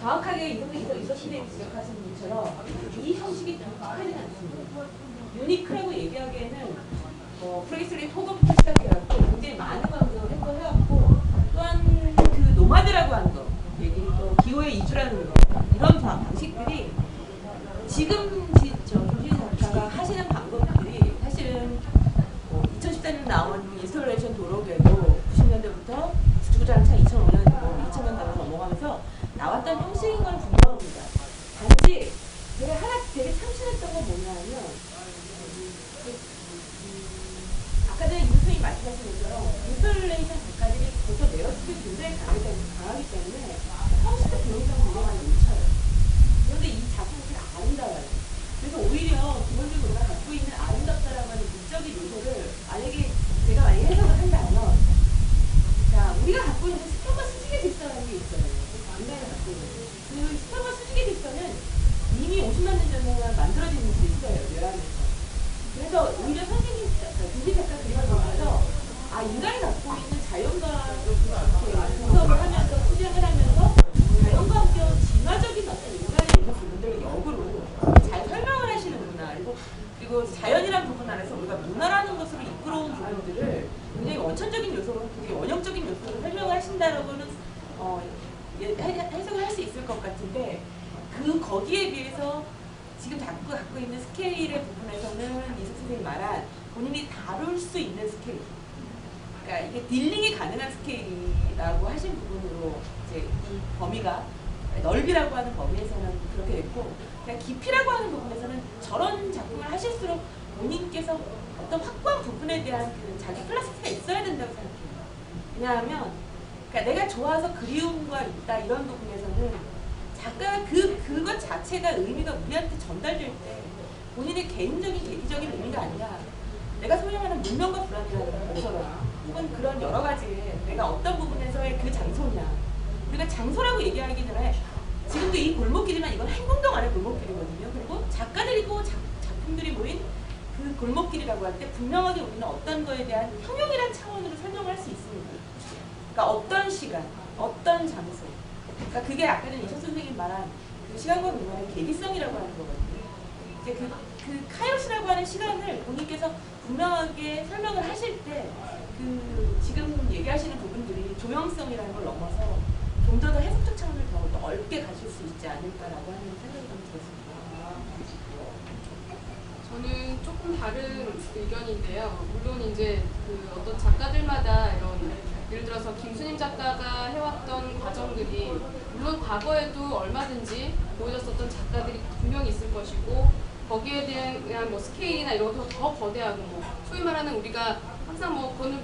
정확하게 이석희 선생님이 지적하신 분처럼 이 형식이 독특하지는 않습니다. 유니크라고 얘기하기에는 프레이스리 토거부터 시작해갖고 굉장히 많은 방송을 해왔고 또한 그 노마드라고 하는 거, 또 기호의 이주라는 거 이런 방식들이 지금 김순희 작가가 하시는 방법들이 사실은 2014년 나온 인스톨레이션 도로계도 90년대부터 주구장창 2005년이고 2000년대로 넘어가면서 나왔던 형식인 건 분명합니다. 단지 제가 하나 되게 참신했던 건 뭐냐면 아까 전에 윤수님 말씀하신 것처럼 인스톨레이션 작가들이 보통 내러티브가 굉장히 강하기 때문에 형식과 비용상 굉장히 많이 놓쳐요. 그런데 이 작품이 되게 아름다워요. 그래서 오히려 기본적으로 우리가 갖고 있는 아름답다라고 하는 물적인 요소를 제가 만약에 해석을 한다면 자, 우리가 갖고 있는 스타바 수직의 질서라는 게 있어요. 인간이 갖고 있는 그 스타바 수직의 질서는 이미 50만 년 전에 만들어진 질서예요. 뇌안에서. 그래서 오히려 선생님, 김순희 작가 그림을 보면서 인간이 갖고 있는 자연과 이렇게 분석을 하면서 수정을 하면서 자연과 함께 진화적인 어떤 인간의 이런 부분들을 역으로 잘 설명을 하시는구나. 그리고 자연이라는 부분 안에서 우리가 문화라는 것으로 이끌어온 부분들을 굉장히 원천적인 요소로, 되게 원형적인 요소로 설명을 하신다라고는 해석을 할 수 있을 것 같은데 거기에 비해서 지금 갖고 있는 스케일의 부분에서는 이석 선생님이 말한 본인이 다룰 수 있는 스케일, 그러니까 이게 딜링이 가능한 스케일이라고 하신 부분으로 이제 이 범위가 넓이라고 하는 범위에서는 그렇게 됐고, 그냥 깊이라고 하는 부분에서는 저런 작품을 하실수록 본인께서 어떤 확고한 부분에 대한 그 자기 클래스가 있어야 된다고 생각해요. 왜냐하면 그러니까 내가 좋아서 그리움과 있다 이런 부분에서는 작가가 그것 자체가 의미가 우리한테 전달될 때 본인의 개인적인 계기적인 의미가 아니라 내가 소유하는 문명과 불안이라는 것처럼 혹은 그런 여러 가지의 내가 어떤 부분에서의 그 장소냐, 우리가 장소라고 얘기하기 전에 지금도 이 골목길이지만 이건 행궁동 안의 골목길이거든요. 그리고 작가들이고 작품들이 모인 그 골목길이라고 할 때 분명하게 우리는 어떤 거에 대한 형용이라는 차원으로 설명을 할 수 있습니다. 그러니까 어떤 시간, 어떤 장소, 그러니까 그게 아까 전에 이석 선생님 말한 그 시간과 공간의 계기성이라고 하는 거거든요. 이제 그 카이로스라고 하는 시간을 본인께서 분명하게 설명을 하실 때 지금 얘기하시는 부분들이 조형성이라는 걸 넘어서 좀 더 해석적 차원을 더 넓게 가실 수 있지 않을까라고 하는 생각이 좀 들었습니다. 저는 조금 다른 의견인데요. 물론 이제 어떤 작가들마다 이런 예를 들어서 김순임 작가가 해왔던 과정들이 물론 과거에도 얼마든지 보여줬었던 작가들이 분명히 있을 것이고 거기에 대한 뭐 스케일이나 이런 것도 더 거대하고 소위 말하는 우리가 항상 그거는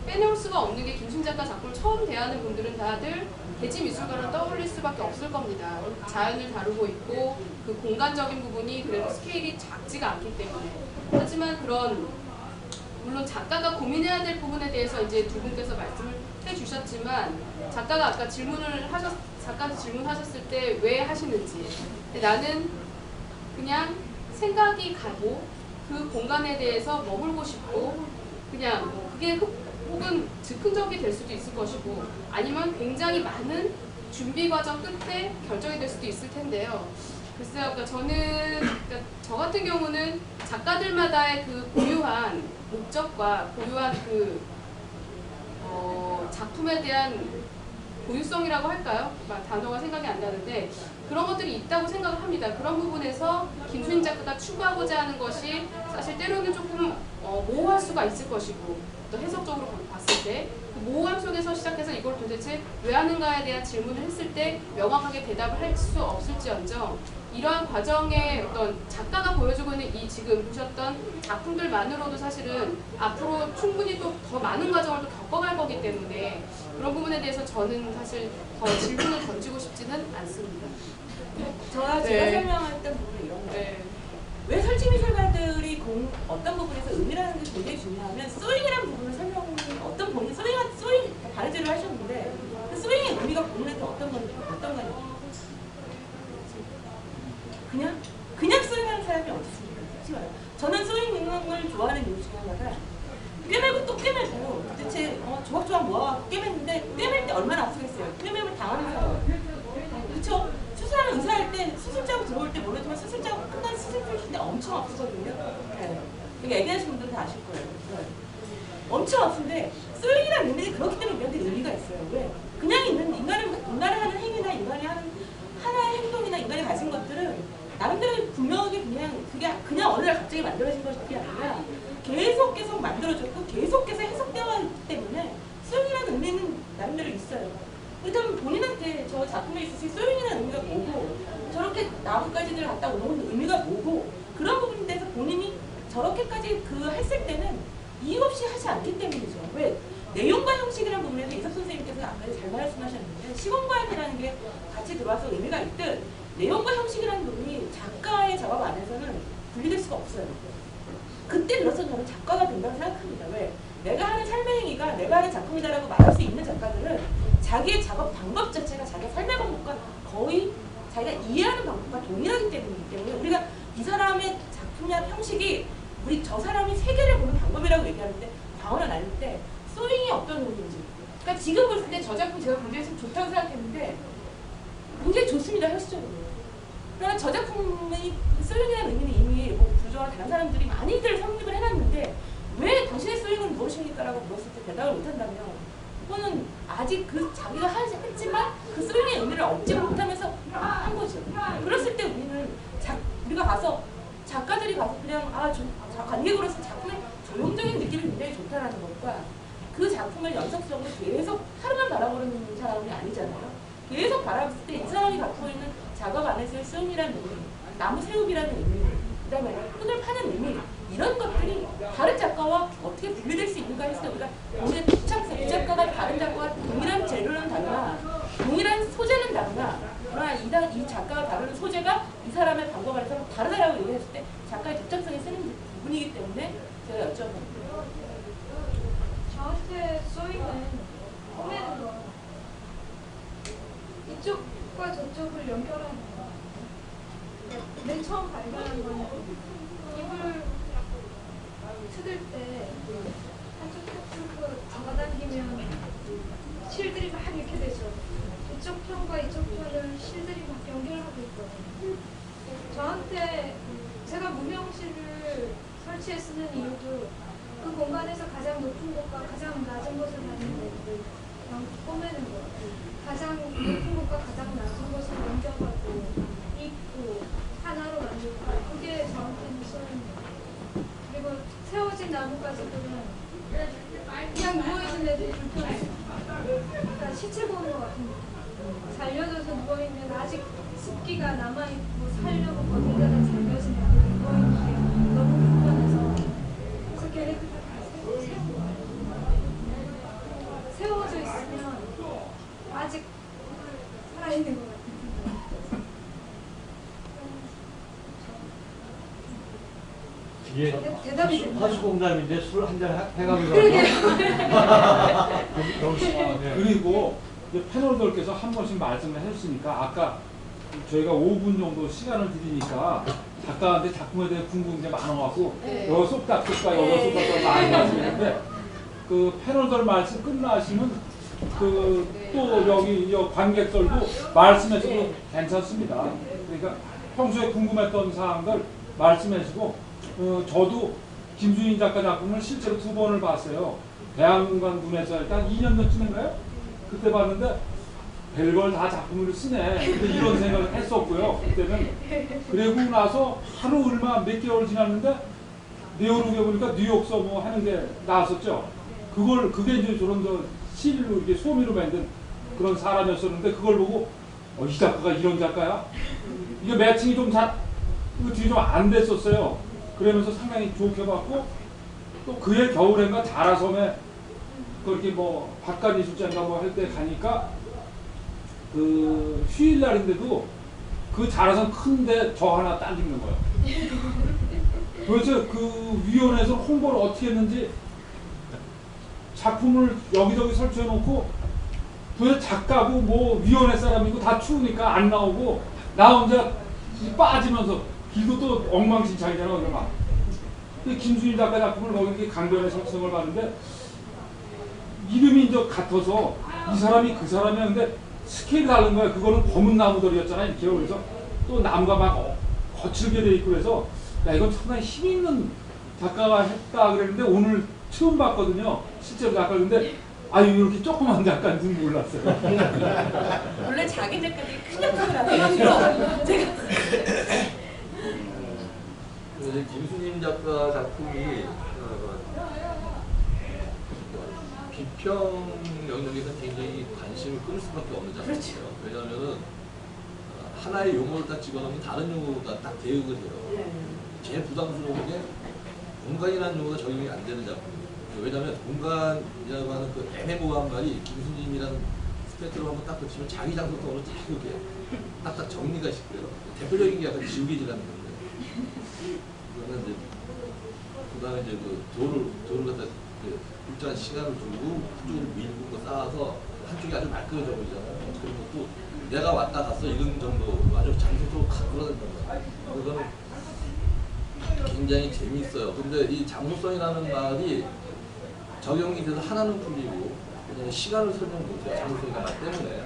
빼놓을 수가 없는 게 김순임 작가 작품을 처음 대하는 분들은 다들 대지미술가를 떠올릴 수밖에 없을 겁니다. 자연을 다루고 있고 그 공간적인 부분이 그래도 스케일이 작지가 않기 때문에. 하지만 물론 작가가 고민해야 될 부분에 대해서 이제 두 분께서 말씀을 해주셨지만 작가가 아까 작가한테 질문하셨을 때 왜 하시는지. 근데 나는 그냥 생각이 가고 그 공간에 대해서 머물고 싶고 그냥 그게 혹은 즉흥적이 될 수도 있을 것이고 아니면 굉장히 많은 준비 과정 끝에 결정이 될 수도 있을 텐데요. 글쎄요, 그러니까 저 같은 경우는 작가들마다의 그 고유한 목적과 고유한 작품에 대한 고유성이라고 할까요? 단어가 생각이 안 나는데 그런 것들이 있다고 생각을 합니다. 그런 부분에서 김순임 작가가 추구하고자 하는 것이 사실 때로는 조금 모호할 수가 있을 것이고 또 해석적으로 봤을 때 그 모호함 속에서 시작해서 이걸 도대체 왜 하는가에 대한 질문을 했을 때 명확하게 대답을 할 수 없을지언정 이러한 과정에 어떤 작가가 보여주고 있는 이 지금 보셨던 작품들만으로도 사실은 앞으로 충분히 또 더 많은 과정을 또 겪어갈 거기 때문에 그런 부분에 대해서 저는 사실 더 질문을 던지고 싶지는 않습니다. 제가 설명했던 어떤 부분에서 의미라는 게 굉장히 중요하면 소잉이라는 부분을 설명을 어떤 본인 소잉 반해제를 하셨는데 그 소잉의 의미가 본인한테 어떤 거냐? 그냥 소잉하는 사람이 어디 있습니까? 저는 소잉을 좋아하는 이유 중에 하나가 꿰매고 또 꿰매고 도대체 조각조각 모아갖고 꿰맸는데 꿰맬 때 얼마나 아프겠어요. 꿰매면 당하는 사람. 그렇죠? 수술하는 의사할 때 수술자고 들어올 때 모르지만 수술자고 끝난 수술 풀 때 엄청 아프거든요. 네. 이게 얘기하시는 분들은 다 아실 거예요. 네. 엄청 아픈데 소잉이라는 의미는 그렇기 때문에 우리한테 의미가 있어요. 왜? 그냥 있는 인간이 하는 행위나 인간이 하는 하나의 행동이나 인간이 가진 것들은 나름대로 분명하게 그냥 어느 날 갑자기 만들어진 것이 아니라 계속 만들어졌고 계속해서 해석되어 있기 때문에 소잉이라는 의미는 나름대로 있어요. 일단 본인한테 저 작품에 있어서 소잉이라는 의미가 뭐고 저렇게 나뭇가지들 갖다 오는 의미가 뭐고 그런 부분에 대해서 본인이 저렇게까지 했을 때는 이유 없이 하지 않기 때문이죠. 왜? 내용과 형식이라는 부분에서 이섭 선생님께서 아까 잘 말씀하셨는데 시공과학이라는 게 같이 들어와서 의미가 있듯 내용과 형식이라는 부분이 작가의 작업 안에서는 분리될 수가 없어요. 그때 비로소 저는 작가가 된다고 생각합니다. 왜? 내가 하는 삶의 행위가 내가 하는 작품이다라고 말할 수 있는 작가들은 자기의 작업 방법 자체가 자기가 삶의 방법과 거의 자기가 이해하는 방법과 동일하기 때문이기 때문에 우리가 이 사람의 작품이나 형식이 우리 저 사람이 세계를 보는 방법이라고 얘기하는데 광원을 나눌 때 소잉이 어떤 의미인지 그러니까 지금 볼 때 저 작품 제가 굉장히 좋다고 생각했는데 굉장히 좋습니다. 현실적으로. 그러나 저 작품의 소잉이라는 의미는 이미 뭐 부조와 다른 사람들이 많이들 성립을 해놨는데 왜 당신의 소잉은 무엇입니까? 라고 물었을 때 대답을 못한다면 그거는 아직 자기가 했지만 그 소잉의 의미를 얻지 못하면서 한 거죠. 그랬을 때 우리가 가서 작가들이 가서 그냥 관객으로서 작품의 조용적인 느낌이 굉장히 좋다라는 것과 그 작품을 연속적으로 계속 하루만 바라보는 사람이 아니잖아요. 계속 바라봤을 때 이 사람이 갖고 있는 작업 안에서의 소음이라는 의미, 나무 새우기라는 의미, 그 다음에 흙을 파는 의미 이런 것들이 다른 작가와 어떻게 분리될 수 있는가 했을 때 우리가 오늘 이 작가가 다른 작가와 동일한 재료는 다르나 동일한 소재는 다르나 그러나 이 작가가 다루는 소재가 이 사람의 방법 안에서 다르다라고 얘기했을 때 작가의 독창성이 쓰는 부분이기 때문에 제가 여쭤봅니다. 저한테 소잉은 꾸미는 거 이쪽과 저쪽을 연결하는 거. 맨 처음 발견한 거는 입을 뜯을 때 한쪽 뜯고 잡아당기면 실들이 막 이렇게 되죠. 이쪽 편과 이쪽 편을 실들이 막 연결하고 있거든요. 저한테 제가 무명실을 설치해 쓰는 이유도 그 공간에서 가장 높은 곳과 가장 낮은 곳을 봤는데 꼬매는 거. 가장 높은 곳과 가장 낮은 곳을 연결하고 입고 하나로 만들고 그게 저한테는 소리입니다. 그리고 세워진 나뭇가지들은 그냥 누워있는 애들이 불편해요. 그러니까 시체 보는 것 같은 느낌. 살려져서 누워있는 아직 습기가 남아있고 살려고 버티다가 잠겨진 애들이 누워있는 게 너무 불편해서 그래서 걔네들을 세워져 있으면 아직 살아있는 것 같아요. 이게 대답이 화수공담인데 술 한잔 해가면서 그리고 이제 패널들께서 한 번씩 말씀을 해주시니까 아까 저희가 5분 정도 시간을 드리니까 작가한테 작품에 대해 궁금한 게 많아갖고 여기 쏙닥 여기 쏙닥 많이 말씀했는데 그 패널들 말씀 끝나시면 또 여기 관객들도 말씀해주고 괜찮습니다. 그러니까 평소에 궁금했던 사항들 말씀해주고 저도 김수인 작가 작품을 실제로 2번을 봤어요. 대학관 문에서 일단 2년 전쯤인가요? 그때 봤는데 별걸 다 작품으로 쓰네. 근데 이런 생각을 했었고요. 그때는. 그리고 나서 하루 얼마 몇 개월 지났는데 네오룩에 보니까 뉴욕서 뭐 하는 게 나왔었죠. 그게 이제 저런 실로 이게 소미로 만든 그런 사람이었었는데 그걸 보고 이 작가가 이런 작가야? 이게 매칭이 좀 뒤에 좀 안 됐었어요. 그러면서 상당히 좋게 봤고 또 그해 겨울엔가 자라섬에 그렇게 뭐 박간이술자인가 뭐 할 때 가니까 그 휴일날인데도 그 자라섬 큰데 저 하나 딱 읽는 거예요. 도대체 그 위원회에서 홍보를 어떻게 했는지 작품을 여기저기 설치해 놓고 도대체 작가고 뭐 위원회 사람이고 다 추우니까 안 나오고 나 혼자 빠지면서 길도 또 엉망진창이잖아. 거기가 막. 김순희 작가 작품을 거기 이렇게 강변에 설치한 걸 봤는데 이름이 이제 같아서 이 사람이 그 사람이야. 근데 스케일이 다른 거야. 그거는 검은 나무들이었잖아. 이렇게. 그래서 또 나무가 막 거칠게 돼 있고 그래서 야 이건 상당히 힘 있는 작가가 했다 그랬는데 오늘 처음 봤거든요. 실제로 작가. 근데 아유 이렇게 조그만 작가인지 몰랐어요. 원래 자기 작가들이 큰 역할을 하더라고요. 제가 그래서 김수님 작가 작품이 비평 영역에서 굉장히 관심을 끌 수밖에 없는 작품이에요. 왜냐하면은 하나의 용어를 딱 집어넣으면 다른 용어가 딱 대응을 해요. 제일 부담스러운 게 공간이라는 용어가 적용이 안 되는 작품이에요. 왜냐하면 공간이라고 하는 그 애매모호한 말이 김수님이라는 스펙트럼 한번 딱 붙이면 자기 장소성으로 딱 이렇게 딱딱 정리가 쉽고요. 대표적인 게 약간 지우개질하는 건데 그거는 이제 그 다음에 이제 그 돌을 갖다 일정한 시간을 두고 한쪽으로 밀고 쌓아서 한쪽이 아주 말끔해져 보이잖아요. 그리고 또 내가 왔다 갔어 이런 정도 아주 장소적으로 탁 끌어낸다. 그거는 굉장히 재미있어요. 근데 이 장소성이라는 말이 적용이 돼서 하나는 풀리고 시간을 설명 못해요. 장소성이 말 때문에.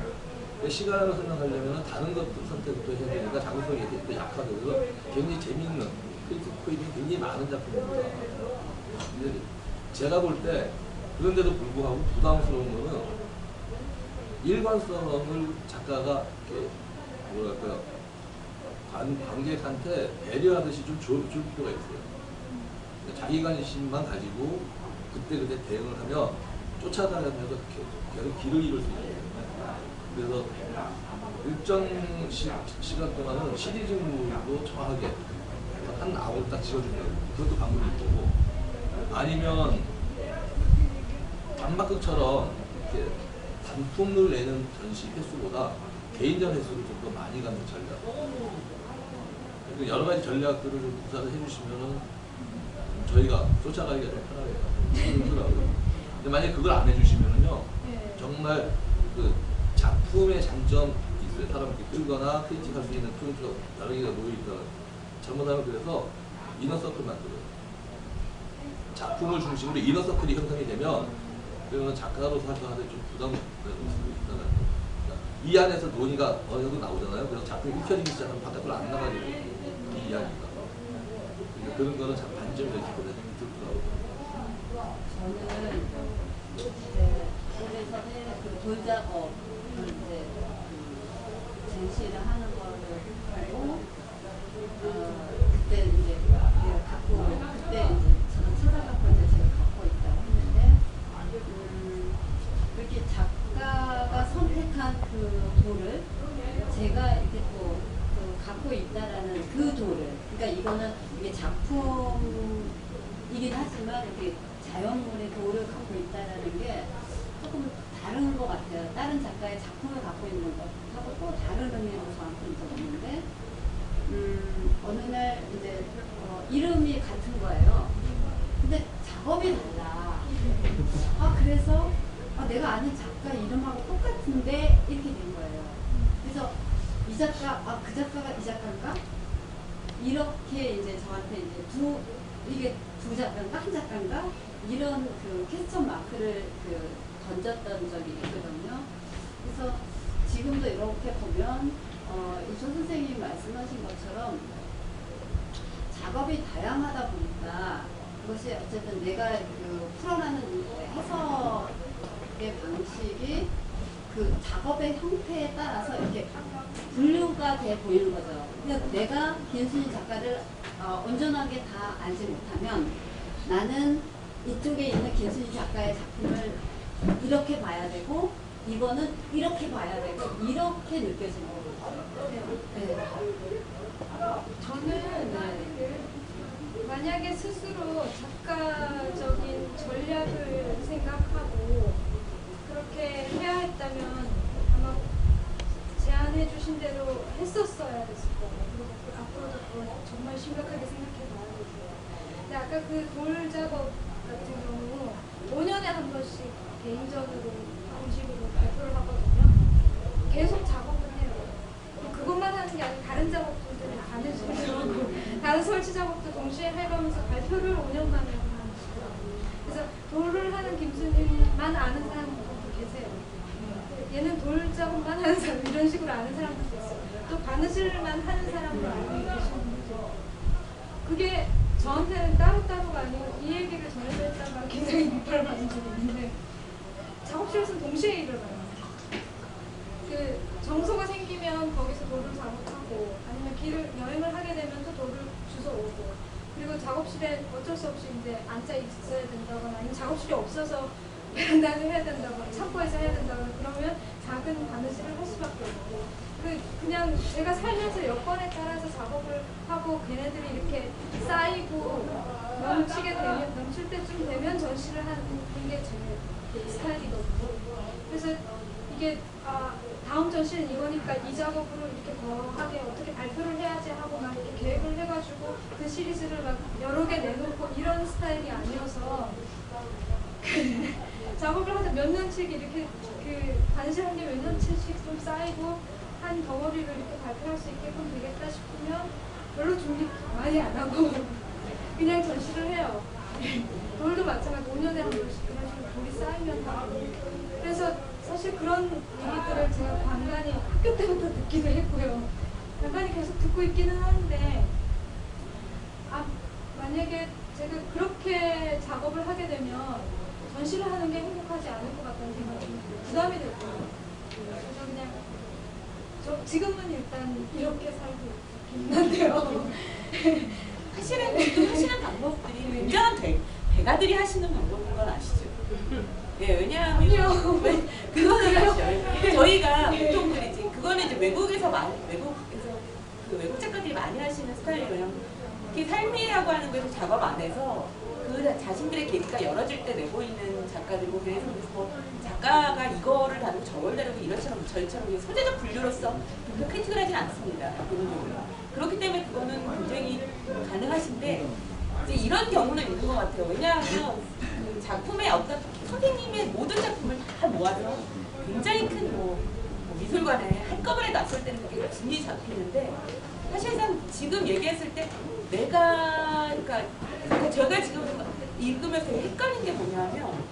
시간을 설명하려면 다른 것들 선택도 해야 되니까 장소성이 또 약하고 그래서 굉장히 재미있는 크리티컬이 굉장히 많은 작품입니다. 근데 제가 볼 때 그런데도 불구하고 부담스러운 거는 일관성을 작가가 이렇게 뭐랄까요 관객한테 배려하듯이 좀 줄 필요가 있어요. 자기 관심만 가지고 그때 대응을 하면 쫓아다니면서 계속 길을 잃을 수 있어요. 그래서 일정 시간 동안은 시리즈물로 정확하게 한 아웃 딱 지어주는 그것도 방법이 있고 아니면 단막극처럼 이렇게 단품을 내는 전시 횟수보다 개인전 횟수를 좀 더 많이 갖는 전략. 여러 가지 전략들을 좀 구사를 해주시면은 저희가 쫓아가기가 좀 편하겠더라고요. 근데 만약에 그걸 안 해주시면은요, 정말 그 작품의 장점이 있어요. 사람 이렇게 끌거나 크리틱할 수 있는 포인트가 여러 개가 놓여있다가 잘못하면 그래서 이너서클 만들어요. 작품을 중심으로 이너서클이 형성이 되면 그러면 작가로서 활동하는데 좀 부담을 수도 있다는 거예요. 이 안에서 논의가 어느 정도 나오잖아요. 그래서 작품이 읽혀지기 시작하면 바깥으로 안 나가지고 이 이야기가. 그런 거는 참 반점이 있거든요. 저는 이제 그래서는 그 돌작업 이제 전시를 하는 거를 하고 그때 이제 갖고 그때 이제 저는 찾아갖고 이제 제가 갖고 있다고 했는데 그렇게 작가가 선택한 그 돌을 제가 이렇게 또 갖고 있다라는 그 돌을 그러니까 이거는 이게 작품이긴 하지만 이렇게 자연물의 돌을 갖고 있다라는 게 조금 다른 것 같아요. 다른 작가의 작품을 갖고 있는 것하고 또 다른 의미로 저한테 있었는데 어느 날 이제 이름이 같은 거예요. 근데 작업이 달라. 그래서 내가 아는 작가 이름하고 똑같은데 이렇게 된 거예요. 그래서 이 작가, 그 작가가 이 작가인가? 이렇게 이제 저한테 이제 이게 두 작가인가? 한 작가인가? 이런 그 퀘스천 마크를 던졌던 적이 있거든요. 그래서 지금도 이렇게 보면 이조 선생님이 말씀하신 것처럼 작업이 다양하다 보니까 그것이 어쨌든 내가 그 풀어나는 해석의 방식이 그 작업의 형태에 따라서 이렇게 분류가 돼 보이는 거죠. 그러니까 내가 김순희 작가를 온전하게 다 알지 못하면 나는 이쪽에 있는 김순희 작가의 작품을 이렇게 봐야 되고 이거는 이렇게 봐야 되고 이렇게 느껴지는 거거든요. 네. 저는 만약에 스스로 작가적인 전략을 생각하고 그렇게 해야 했다면 아마 제안해 주신 대로 했었어야 됐을 거고 그리고 앞으로도 그걸 정말 심각하게 생각해 봐야 되고요. 근데 아까 그 돌 작업 같은 경우 5년에 한 번씩 개인적으로 공식으로 발표를 하거든요. 계속 작업을 해요. 그것만 하는 게 아니고 다른 작업들은 다른 설치하고 다른 설치 작업도 동시에 해가면서 발표를 5년 만에 하는 식으로. 그래서 돌을 하는 김수님만 아는 사람도 계세요. 얘는 돌 작업만 하는 사람 이런 식으로 아는 사람들도 있어요. 또 바느질만 하는 사람을 알고 계시는 분도. 그게 저한테는 따로따로가 아니고 이 얘기를 전해드렸다가 굉장히 비판을 받은 적이 있는데 작업실에서 동시에 일어나요. 그 정소가 생기면 거기서 돌을 작업하고 아니면 길을 여행을 하게 되면 또 돌을 주워오고 그리고 작업실에 어쩔 수 없이 이제 앉아 있어야 된다거나 아니면 작업실이 없어서 베란다에서 해야 된다거나 창고에서 해야 된다거나 그러면 작은 바느질을 할 수밖에 없고 그냥 제가 살면서 여건에 따라서 작업을 하고 걔네들이 이렇게 쌓이고 넘칠 때쯤 되면 전시를 하는 게 제 스타일이거든요. 그래서 이게 다음 전시는 이거니까 이 작업으로 이렇게 거하게 어떻게 발표를 해야지 하고 막 이렇게 계획을 해가지고 그 시리즈를 막 여러 개 내놓고 이런 스타일이 아니어서 작업을 하다 몇 년씩 이렇게 그 바느질한 게 몇 년씩 좀 쌓이고 한 덩어리를 이렇게 발표할 수 있게끔 되겠다 싶으면 별로 준비 많이 안 하고 그냥 전시를 해요. 돌도 마찬가지 5년에 한 번씩 그런 식으로 돌이 쌓이면 하고 그래서 사실 그런 얘기들을 제가 간간히 학교 때부터 듣기도 했고요. 간간히 계속 듣고 있기는 하는데 만약에 제가 그렇게 작업을 하게 되면 전시를 하는 게 행복하지 않을 것 같다는 생각이 부담이 됐고요. 그래서 그냥 지금은 일단 이렇게 살고 있긴 한데요. 하시는 방법들이 굉장한 대가들이 하시는 방법인 건 아시죠? 네, 왜냐하면 그거는 아시죠? 저희가 보통 그러지 그거는 이제 외국에서 그 외국 작가들이 많이 하시는 스타일이에요. 이렇게 삶이라고 하는 거에서 작업 안에서 그 자신들의 계기가 열어질 때 내보이는 작가들이고 그래서 뭐 작가가 이거를 다루고 저걸 다루고 이것처럼 저희처럼 소재적 분류로서 크리틱을 하진 않습니다. 기본적으로. 그렇기 때문에 그거는 굉장히 가능하신데 이제 이런 경우는 있는 것 같아요. 왜냐하면 그 작품의 어떤 선생님의 모든 작품을 다 모아서 굉장히 큰 미술관에 한꺼번에 놨을 때는 그게 진이 잡히는데 사실상 지금 얘기했을 때 그러니까 제가 지금 읽으면서 헷갈린 게 뭐냐면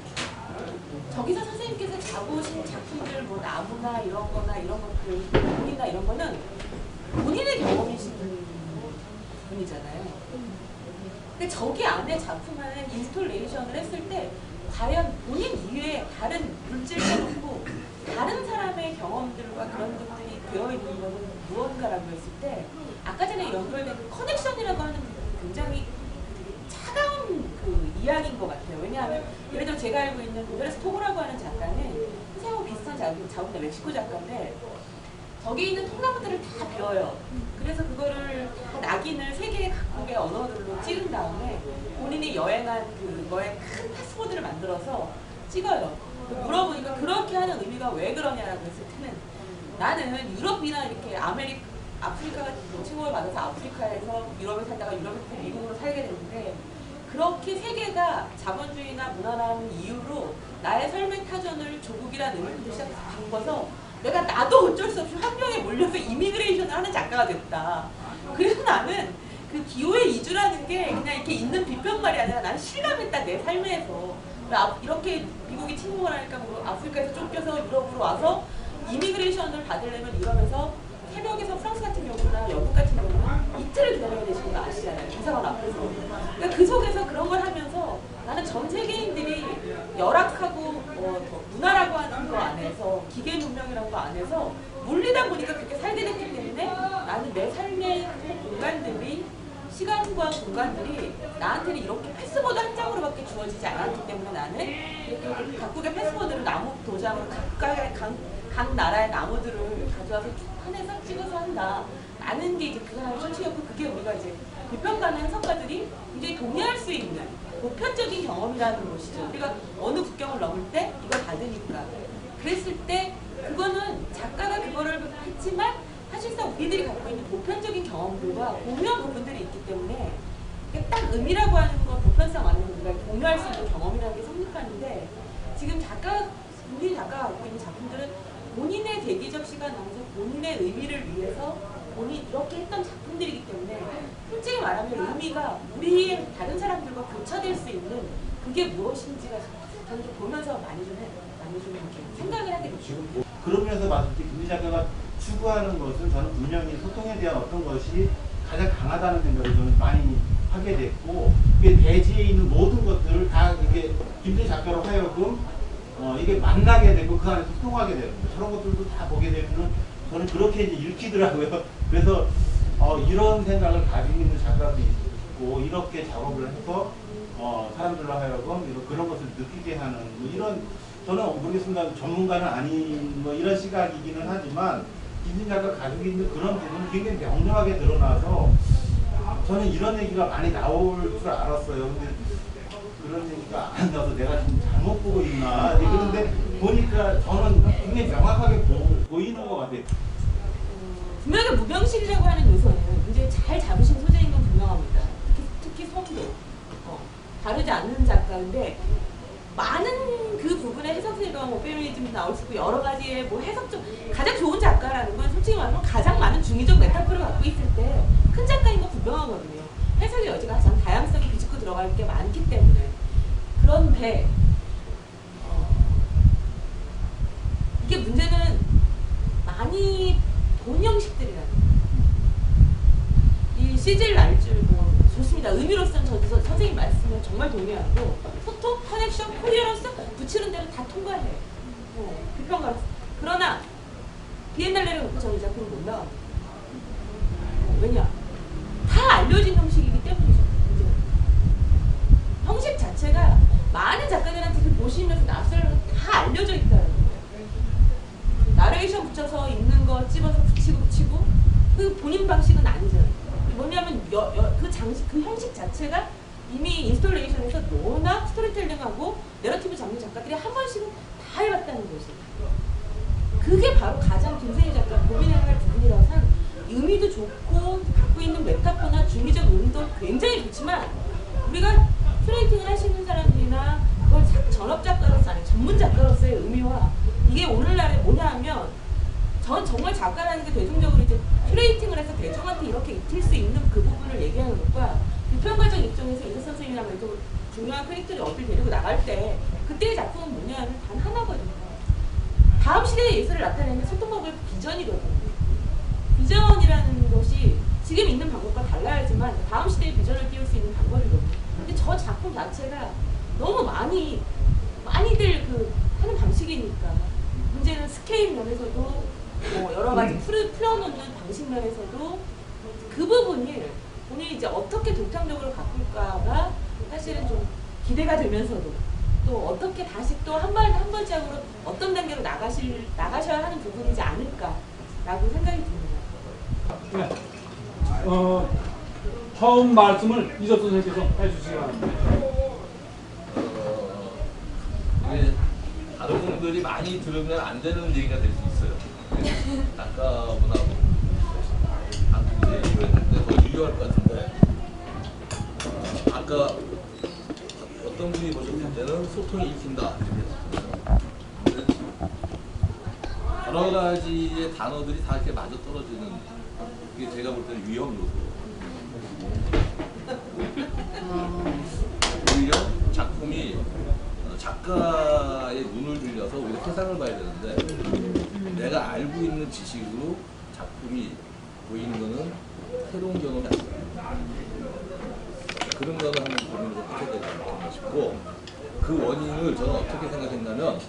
저기서 선생님께서 잡으신 작품들 뭐 나무나 이런 거나 이런 것들 물이나 이런 거는 본인의 경험이신 분이잖아요. 근데 저기 안에 작품 안에 인스톨레이션을 했을 때 과연 본인 이외에 다른 물질을 놓고 다른 사람의 경험들과 그런 것들이 되어있는 것은 무언가라고 했을 때 아까 전에 연결된 그 커넥션이라고 하는 부분이 굉장히 차가운 그 이야기인 것 같아요. 왜냐하면 예를 들어 제가 알고 있는 로베르토 토고라고 하는 작가는 선생님하고 비슷한 작가인데 멕시코 작가인데 저기 있는 통나무들을 다 배워요. 그래서 그거를 다 낙인을 세 개의 각국의 언어들로 찍은 다음에 본인이 여행한 그거에 큰 패스보드를 만들어서 찍어요. 물어보니까 그렇게 하는 의미가 왜 그러냐라고 했을 때는 나는 유럽이나 이렇게 아프리카가 침공을 받아서 아프리카에서 유럽에 살다가 유럽에서 미국으로 살게 됐는데 그렇게 세계가 자본주의나 문화라는 이유로 나의 삶의 타전을 조국이라는 의미부터 시작해서 바꿔서 나도 어쩔 수 없이 환경에 몰려서 이미그레이션을 하는 작가가 됐다. 그래서 나는 그 기호의 이주라는 게 그냥 이렇게 있는 비평말이 아니라 나는 실감했다 내 삶에서. 이렇게 미국이 침공을 하니까 뭐 아프리카에서 쫓겨서 유럽으로 와서 이미그레이션을 받으려면 유럽에서 새벽에서 프랑스 같은 경우나 영국 같은 경우는 이틀을 기다려야 되시는 거 아시잖아요. 기사관 앞에서. 그러니까 그 속에서 그런 걸 하면서 나는 전 세계인들이 열악하고 문화라고 하는 거 안에서 기계 문명이라는 거 안에서 몰리다 보니까 그렇게 살게 됐기 때문에 나는 내 삶의 공간들이 시간과 공간들이 나한테는 이렇게 패스보드 한 장으로밖에 주어지지 않았기 때문에 나는 이렇게 각국의 패스보드를 나무 도장으로 각 나라의 나무들을 가져와서 판에서 찍어서 한다. 라는 게 이제 그 사람의 수치였고 그게 우리가 이제 비평가나 해석가들이 굉장히 동의할 수 있는 보편적인 경험이라는 것이죠. 우리가 어느 국경을 넘을 때 이걸 받으니까. 그랬을 때 그거는 작가가 그거를 했지만 사실상 우리들이 갖고 있는 보편적인 경험들과 공유한 부분들이 있기 때문에 이게 딱 의미라고 하는 건 보편성 안에서 우리가 공유할 수 있는 경험이라는 게 성립하는데 지금 문희 작가가 갖고 있는 작품들은 본인의 대기적 시간 안에서 본인의 의미를 위해서 본인이 이렇게 했던 작품들이기 때문에 솔직히 말하면 의미가 우리의 다른 사람들과 교차될 수 있는 그게 무엇인지가 저는 좀 보면서 많이 좀 이렇게 생각을 하게 됐죠. 그러면서 봤을 때 김민희 작가가 추구하는 것은 저는 분명히 소통에 대한 어떤 것이 가장 강하다는 생각을 저는 많이 하게 됐고, 이게 대지에 있는 모든 것들을 다 이게 김민희 작가로 하여금 이게 만나게 되고 그 안에서 소통하게 되는 거예요. 저런 것들도 다 보게 되면은 저는 그렇게 이제 읽히더라고요. 그래서 이런 생각을 가지고 있는 작가도 있고 이렇게 작업을 해서 사람들로 하여금 그런 것을 느끼게 하는 뭐 이런, 저는 모르겠습니다. 전문가는 아닌 뭐 이런 시각이기는 하지만 김민희 작가가 가지고 있는 그런 부분이 굉장히 명료하게 드러나서 저는 이런 얘기가 많이 나올 줄 알았어요. 근데 그런 얘기가 안 나와서 내가 지금 잘못 보고 있나. 그런데 보니까 저는 굉장히 명확하게 보이는 것 같아요. 분명하게 무병실이라고 하는 요소는 이제 잘 잡으신 소재인 건 분명합니다. 특히 성도. 다르지 않는 작가인데 많은 그 부분의 해석세가 뭐 페미니즘도 나올 수 있고 여러 가지의 뭐 해석적 가장 좋은 작가라는 건 솔직히 말하면 가장 많은 중의적 메타포를 갖고 있을 때 큰 작가인 건 분명하거든요. 해석의 여지가 가장 다양성이 비집고 들어갈 게 많기 때문에. 그런데 이게 문제는 많이 본 형식들이라는 이 CG를 알 줄 뭐 좋습니다. 의미로서는 저도 선생님 말씀에 정말 동의하고 소통, 커넥션, 코리어로서 붙이는 대로 다 통과해요. 비평가로서. 그러나 비엔날레를 놓고 저는 이 작품을 못 나갑니다. 왜냐? 다 알려진 형식이기 때문이죠. 형식 자체가 많은 작가들한테 보시면서 낯설고 다 알려져 있다는 거예요. 나레이션 붙여서 있는 거 찝어서 붙이고 그 본인 방식은 아니잖아요. 뭐냐면 그 형식 자체가 이미 인스톨레이션에서 너무나 스토리텔링하고 내러티브 잡는 작가들이 한 번씩은 다 해봤다는 거지. 그게 바로 가장 김세희 작가 고민해야 할 부분이라고 생각해요. 의미도 좋고 갖고 있는 메타포나 중의적 의미도 굉장히 좋지만 우리가 큐레이팅을 하시는 사람들이나 그걸 전업 작가로서 아니 전문 작가로서의 의미와 이게 오늘날에 뭐냐 하면 전 정말 작가라는 게 대중적으로 이제 큐레이팅을 해서 대중한테 이렇게 입힐 수 있는 그 부분을 얘기하는 것과 비평가적 입장에서 이사 선생님이나 이렇게 중요한 캐릭터를 어딜 데리고 나갈 때 그때의 작품은 뭐냐 하면 단 하나거든요. 다음 시대의 예술을 나타내는 소통법의 비전이거든요. 비전이라는 것이 지금 있는 방법과 달라야지만 다음 시대의 비전을 띄울 수 있는 방법이거든요. 근데 저 작품 자체가 너무 많이들 하는 방식이니까 문제는 스케일 면에서도 뭐 여러 가지 풀어놓는 방식 면에서도 그 부분을 본인이 이제 어떻게 독창적으로 바꿀까가 사실은 좀 기대가 되면서도 또 어떻게 다시 또 한 발짝으로 어떤 단계로 나가셔야 하는 부분이지 않을까라고 생각이 듭니다. 네. 처음 말씀을 이석수 선생님께서 해주시기 바랍니다. 이게 다른 분들이 많이 들으면 안 되는 얘기가 될 수 있어요. 아까 분하고 이제 얘기를 했는데 더 유효할 것 같은데 아까 어떤 분이 보셨을 때는 소통이 읽힌다 이렇게 했었잖아요. 여러 가지의 단어들이 다 이렇게 맞아 떨어지는 그게 제가 볼 때는 위험 요소. 오히려 작품이 작가의 눈을 들려서 우리가 세상을 봐야 되는데 내가 알고 있는 지식으로 작품이 보이는 거는 새로운 경험이 아니에요. 그런 거는 한번 고민을 어떻게 해야 될까 싶고 그 원인을 저는 어떻게 생각했냐면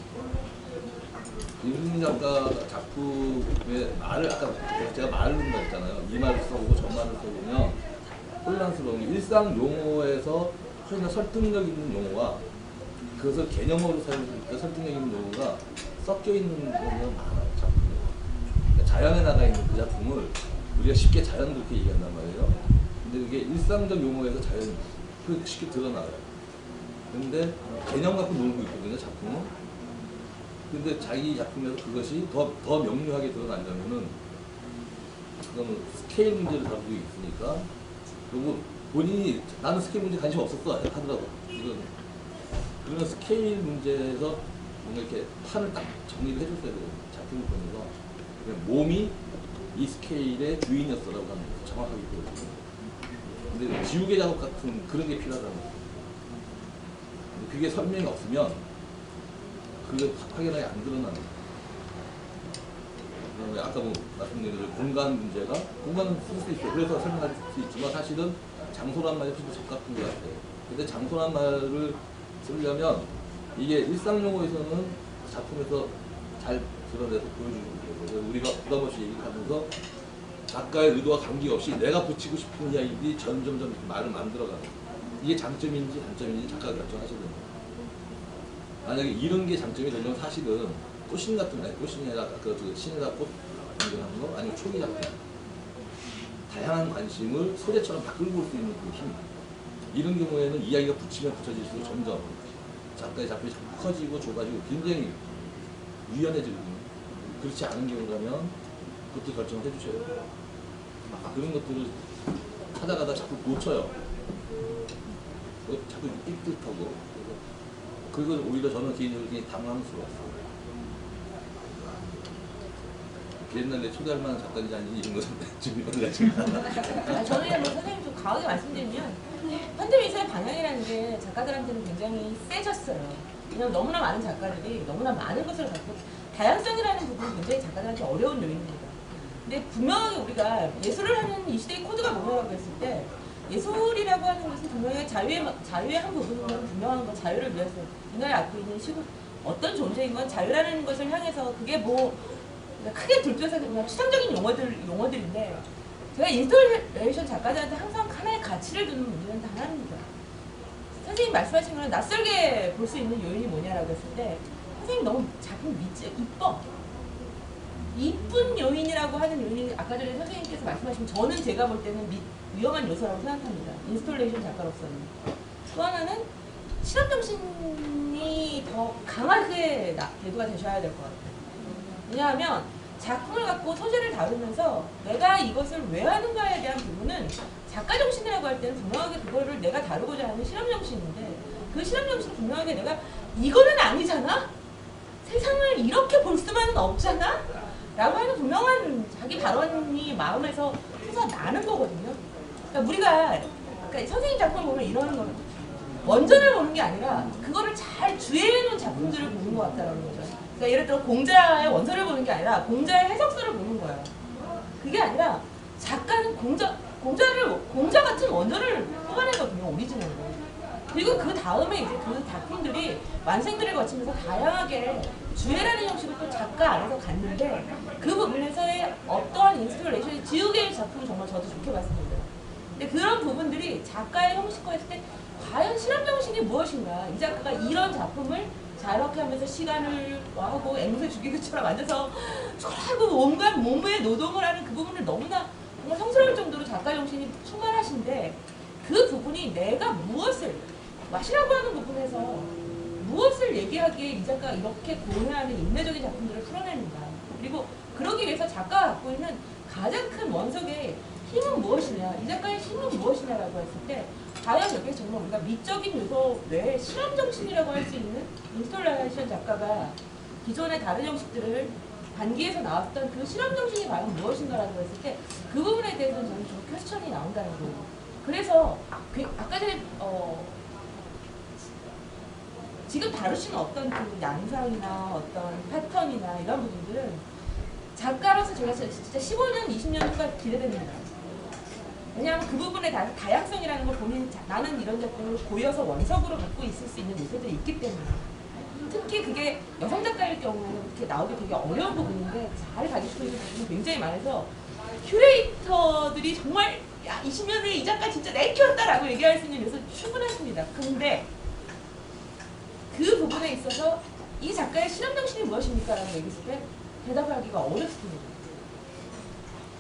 김민희 작가 작품의 말을 아까 제가 말을 넣는다 했잖아요. 이 말을 써보고 저 말을 써보면 혼란스러운 일상 용어에서 훨씬 설득력 있는 용어와 그것을 개념으로 사용할 때 설득력 있는 용어가 섞여 있는 경우가 많아요. 작품에. 그러니까 자연에 나가 있는 그 작품을 우리가 쉽게 자연 그렇게 얘기한단 말이에요. 근데 그게 일상적 용어에서 자연 쉽게 드러나요. 근데 개념 갖고 놀고 있거든요, 작품은. 근데 자기 작품에서 그것이 더 명료하게 드러나려면은 그거는 스케일 문제를 다루고 있으니까 그리고 본인이 나는 스케일 문제 관심 없었어 하더라고. 이건 그런 스케일 문제에서 뭔가 이렇게 판을 딱 정리를 해줬어야 돼요. 작품을 보면서 그냥 몸이 이 스케일의 주인이었어라고 하는 거죠. 정확하게 보여주고. 근데 지우개 작업 같은 그런 게 필요하다는 거죠. 그게 설명이 없으면 그게 확연하게 안 드러나는 거예요. 아까 뭐 말씀드린 대로 공간 문제가 공간은 쓸 수 있어요. 그래서 설명할 수 있지만 사실은 장소란 말이 훨씬 더 적합한 것 같아요. 근데 장소란 말을 쓰려면 이게 일상 용어에서는 작품에서 잘 드러내서 보여주는 거예요. 그래서 우리가 부담 없이 얘기하면서 작가의 의도와 관계없이 내가 붙이고 싶은 이야기들이 점점점 이렇게 말을 만들어가는 거예요. 이게 장점인지 단점인지 작가가 결정하셔야 됩니다. 만약에 이런 게 장점이 되려면 사실은 꽃신 같은 거, 꽃신이 아니라 그 신에다 꽃 연결하는 거 아니면 초기 작품 다양한 관심을 소재처럼 다 끌고 올 수 있는 그 힘 이런 경우에는 이야기가 붙이면 붙여질수록 점점 작가의 작품이 자꾸 커지고 좁아지고 굉장히 유연해지거든요. 그렇지 않은 경우라면 그것도 결정을 해주셔야 돼요. 그런 것들을 찾아가다 자꾸 놓쳐요. 자꾸 삐끗하고 그리고 오히려 저는 개인적으로 굉장히 당황스러웠어요. 옛날에 초대할 만한 작가인지 아닌지 이런 것을 준비해가지고. 저는 뭐 선생님 좀 강하게 말씀드리면 현대미술의 방향이라는 게 작가들한테는 굉장히 세졌어요. 왜냐면 너무나 많은 작가들이 너무나 많은 것을 갖고 다양성이라는 부분은 굉장히 작가들한테 어려운 요인입니다. 근데 분명하게 우리가 예술을 하는 이 시대의 코드가 뭐냐고 했을 때 예술이라고 하는 것은 분명히 자유의 한 부분인 건 분명한 건 자유를 위해서 인간이 갖고 있는 시국 어떤 존재인 건 자유라는 것을 향해서 그게 뭐 크게 둘러서 그냥 추상적인 용어들인데 제가 인스톨레이션 작가들한테 항상 하나의 가치를 두는 문제는 단 하나입니다. 선생님 말씀하신 거는 낯설게 볼 수 있는 요인이 뭐냐라고 했을 때 선생님 너무 작품 이뻐. 이쁜 요인이라고 하는 요인이 아까 전에 선생님께서 말씀하신 저는 제가 볼 때는 위험한 요소라고 생각합니다. 인스톨레이션 작가로서는. 또 하나는 실험정신이 더 강하게 대두가 되셔야 될 것 같아요. 왜냐하면 작품을 갖고 소재를 다루면서 내가 이것을 왜 하는가에 대한 부분은 작가 정신이라고 할 때는 분명하게 그거를 내가 다루고자 하는 실험 정신인데 그 실험 정신은 분명하게 내가 이거는 아니잖아? 세상을 이렇게 볼 수만은 없잖아? 라고 하는 분명한 자기 발언이 마음에서 솟아나는 거거든요. 그러니까 우리가 선생님 작품을 보면 이러는 거는 원전을 보는 게 아니라 그거를 잘 주의해놓은 작품들을 보는 것 같다는 거죠. 그러니까 예를 들어 공자의 원서를 보는 게 아니라 공자의 해석서를 보는 거예요. 그게 아니라 작가는 공자 같은 원전을 뽑아내거든요. 오리지널로. 그리고 그 다음에 이제 그 작품들이 완성들을 거치면서 다양하게 주애라는 형식으로 또 작가 안에서 갔는데 그 부분에서의 어떠한 인스톨레이션이 지우개의 작품을 정말 저도 좋게 봤습니다. 근데 그런 부분들이 작가의 형식화했을 때 과연 실험 정신이 무엇인가? 이 작가가 이런 작품을 자유롭게 하면서 시간을 하고 앵무새 죽이기처럼 앉아서 하고 온갖 몸의 노동을 하는 그 부분을 너무나 정말 성스러울 정도로 작가 정신이 충만하신데 그 부분이 내가 무엇을 맛이라고 하는 부분에서 무엇을 얘기하기에 이 작가가 이렇게 고뇌하는 인내적인 작품들을 풀어내는가. 그리고 그러기 위해서 작가가 갖고 있는 가장 큰 원석의 힘은 무엇이냐, 이 작가의 힘은 무엇이냐라고 했을 때 과연 여기에 정말 우리가 미적인 요소 외에 실험 정신이라고 할 수 있는 인스톨레이션 작가가 기존의 다른 형식들을 반기에서 나왔던 그 실험 정신이 과연 무엇인가라고 했을 때 그 부분에 대해서는 저는 좀 퀘스천이 나온다는 거예요. 그래서 아까 전에 지금 다루시는 어떤 그 양상이나 어떤 패턴이나 이런 부분들은 작가로서 제가 진짜 15년, 20년 후가 기대됩니다. 왜냐하면 그 부분의 다양성이라는 걸 본인이 나는 이런 작품을 보여서 원석으로 갖고 있을 수 있는 요소들이 있기 때문에 특히 그게 여성 작가일 경우에는 이렇게 나오기 되게 어려운 부분인데 잘 가지고 있는 부분이 굉장히 많아서 큐레이터들이 정말 야 20년 후에 이 작가 진짜 내 키웠다라고 얘기할 수 있는 요소 충분하십니다. 근데 그 부분에 있어서 이 작가의 실험 정신이 무엇입니까? 라고 얘기했을 때 대답하기가 어렵습니다.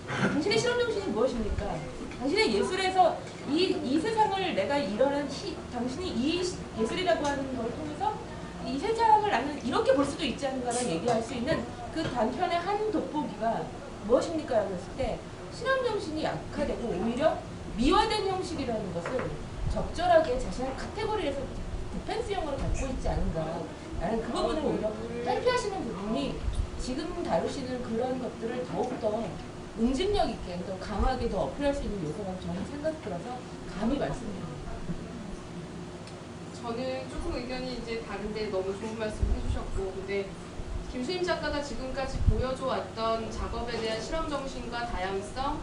당신의 실험 정신이 무엇입니까? 당신의 예술에서 이 세상을 내가 이러는 당신이 이 예술이라고 하는 걸 통해서 이 세상을 나는 이렇게 볼 수도 있지 않는가라는 얘기할 수 있는 그 단편의 한 돋보기가 무엇입니까? 라고 했을 때 실험 정신이 약화되고 오히려 미화된 형식이라는 것을 적절하게 자신의 카테고리에서 디펜스형으로 갖고 있지 않은가. 나는 그 부분을 오히려 탈피하시는 부분이 지금 다루시는 그런 것들을 더욱더 응집력 있게, 더 강하게 더 어필할 수 있는 요소라고 저는 생각이 들어서 감히 말씀드립니다. 저는 조금 의견이 이제 다른데 너무 좋은 말씀 해주셨고, 근데 김수임 작가가 지금까지 보여줘 왔던 작업에 대한 실험 정신과 다양성,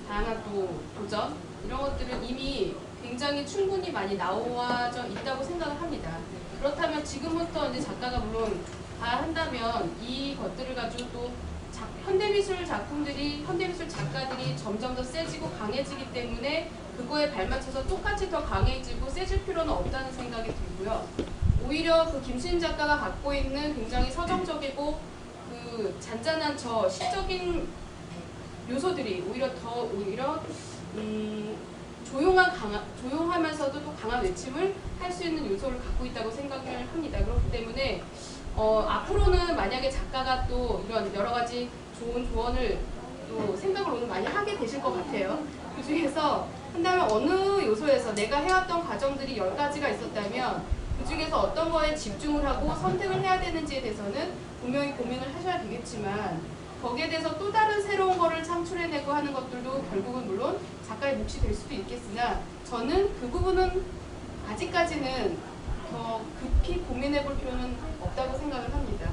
다양한 또 도전 이런 것들은 이미 굉장히 충분히 많이 나와져 있다고 생각을 합니다. 그렇다면 지금부터 이제 작가가 물론 봐야 한다면 이 것들을 가지고 또 현대미술 작품들이, 현대미술 작가들이 점점 더 세지고 강해지기 때문에 그거에 발맞춰서 똑같이 더 강해지고 세질 필요는 없다는 생각이 들고요. 오히려 그 김수임 작가가 갖고 있는 굉장히 서정적이고 그 잔잔한 저 시적인 요소들이 오히려 조용하면서도 또 강한 외침을 할 수 있는 요소를 갖고 있다고 생각을 합니다. 그렇기 때문에 앞으로는 만약에 작가가 또 이런 여러 가지 좋은 조언을 또 생각을 오늘 많이 하게 되실 것 같아요. 그 중에서 한다면 어느 요소에서 내가 해왔던 과정들이 10가지가 있었다면 그 중에서 어떤 거에 집중을 하고 선택을 해야 되는지에 대해서는 분명히 고민을 하셔야 되겠지만 거기에 대해서 또 다른 새로운 거를 창출해내고 하는 것들도 결국은 물론 작가의 몫이 될 수도 있겠으나 저는 그 부분은 아직까지는 더 급히 고민해 볼 필요는 없다고 생각을 합니다.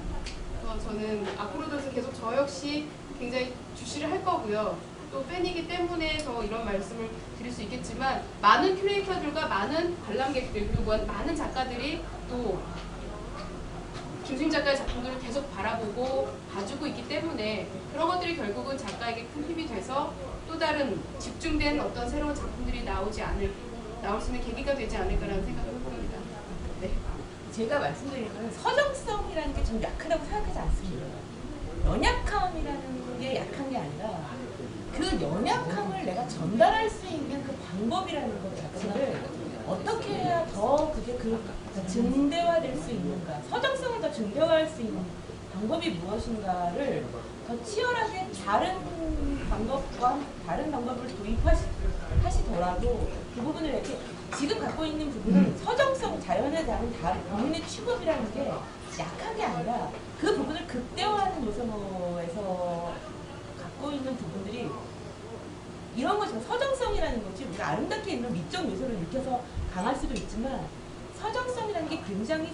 그래서 저는 앞으로도 계속 저 역시 굉장히 주시를 할 거고요. 또 팬이기 때문에 더 이런 말씀을 드릴 수 있겠지만 많은 큐레이터들과 많은 관람객들 그리고 많은 작가들이 또 김수임 작가의 작품들을 계속 바라보고 봐주고 있기 때문에 그런 것들이 결국은 작가에게 큰 힘이 돼서 또 다른 집중된 어떤 새로운 작품들이 나올 수 있는 계기가 되지 않을까라는 생각을 해봅니다. 네. 제가 말씀드린 건 서정성이라는 게 좀 약하다고 생각하지 않습니다. 연약함이라는 게 약한 게 아니라 그 연약함을 내가 전달할 수 있는 그 방법이라는 것 자체를 어떻게 해야 더 그게 증대화될 수 있는가, 서정성을 더 증대화할 수 있는 방법이 무엇인가를 더 치열하게 다른 방법을 도입하시더라도 그 부분을 이렇게 지금 갖고 있는 부분은 서정성, 자연에 대한 본인의 취급이라는 게 약한 게 아니라 그 부분을 극대화하는 요소에서 갖고 있는 부분들이 이런 것이 서정성이라는 것이 우리가 아름답게 있는 미적 요소를 느껴서 강할 수도 있지만 서정성이라는 게 굉장히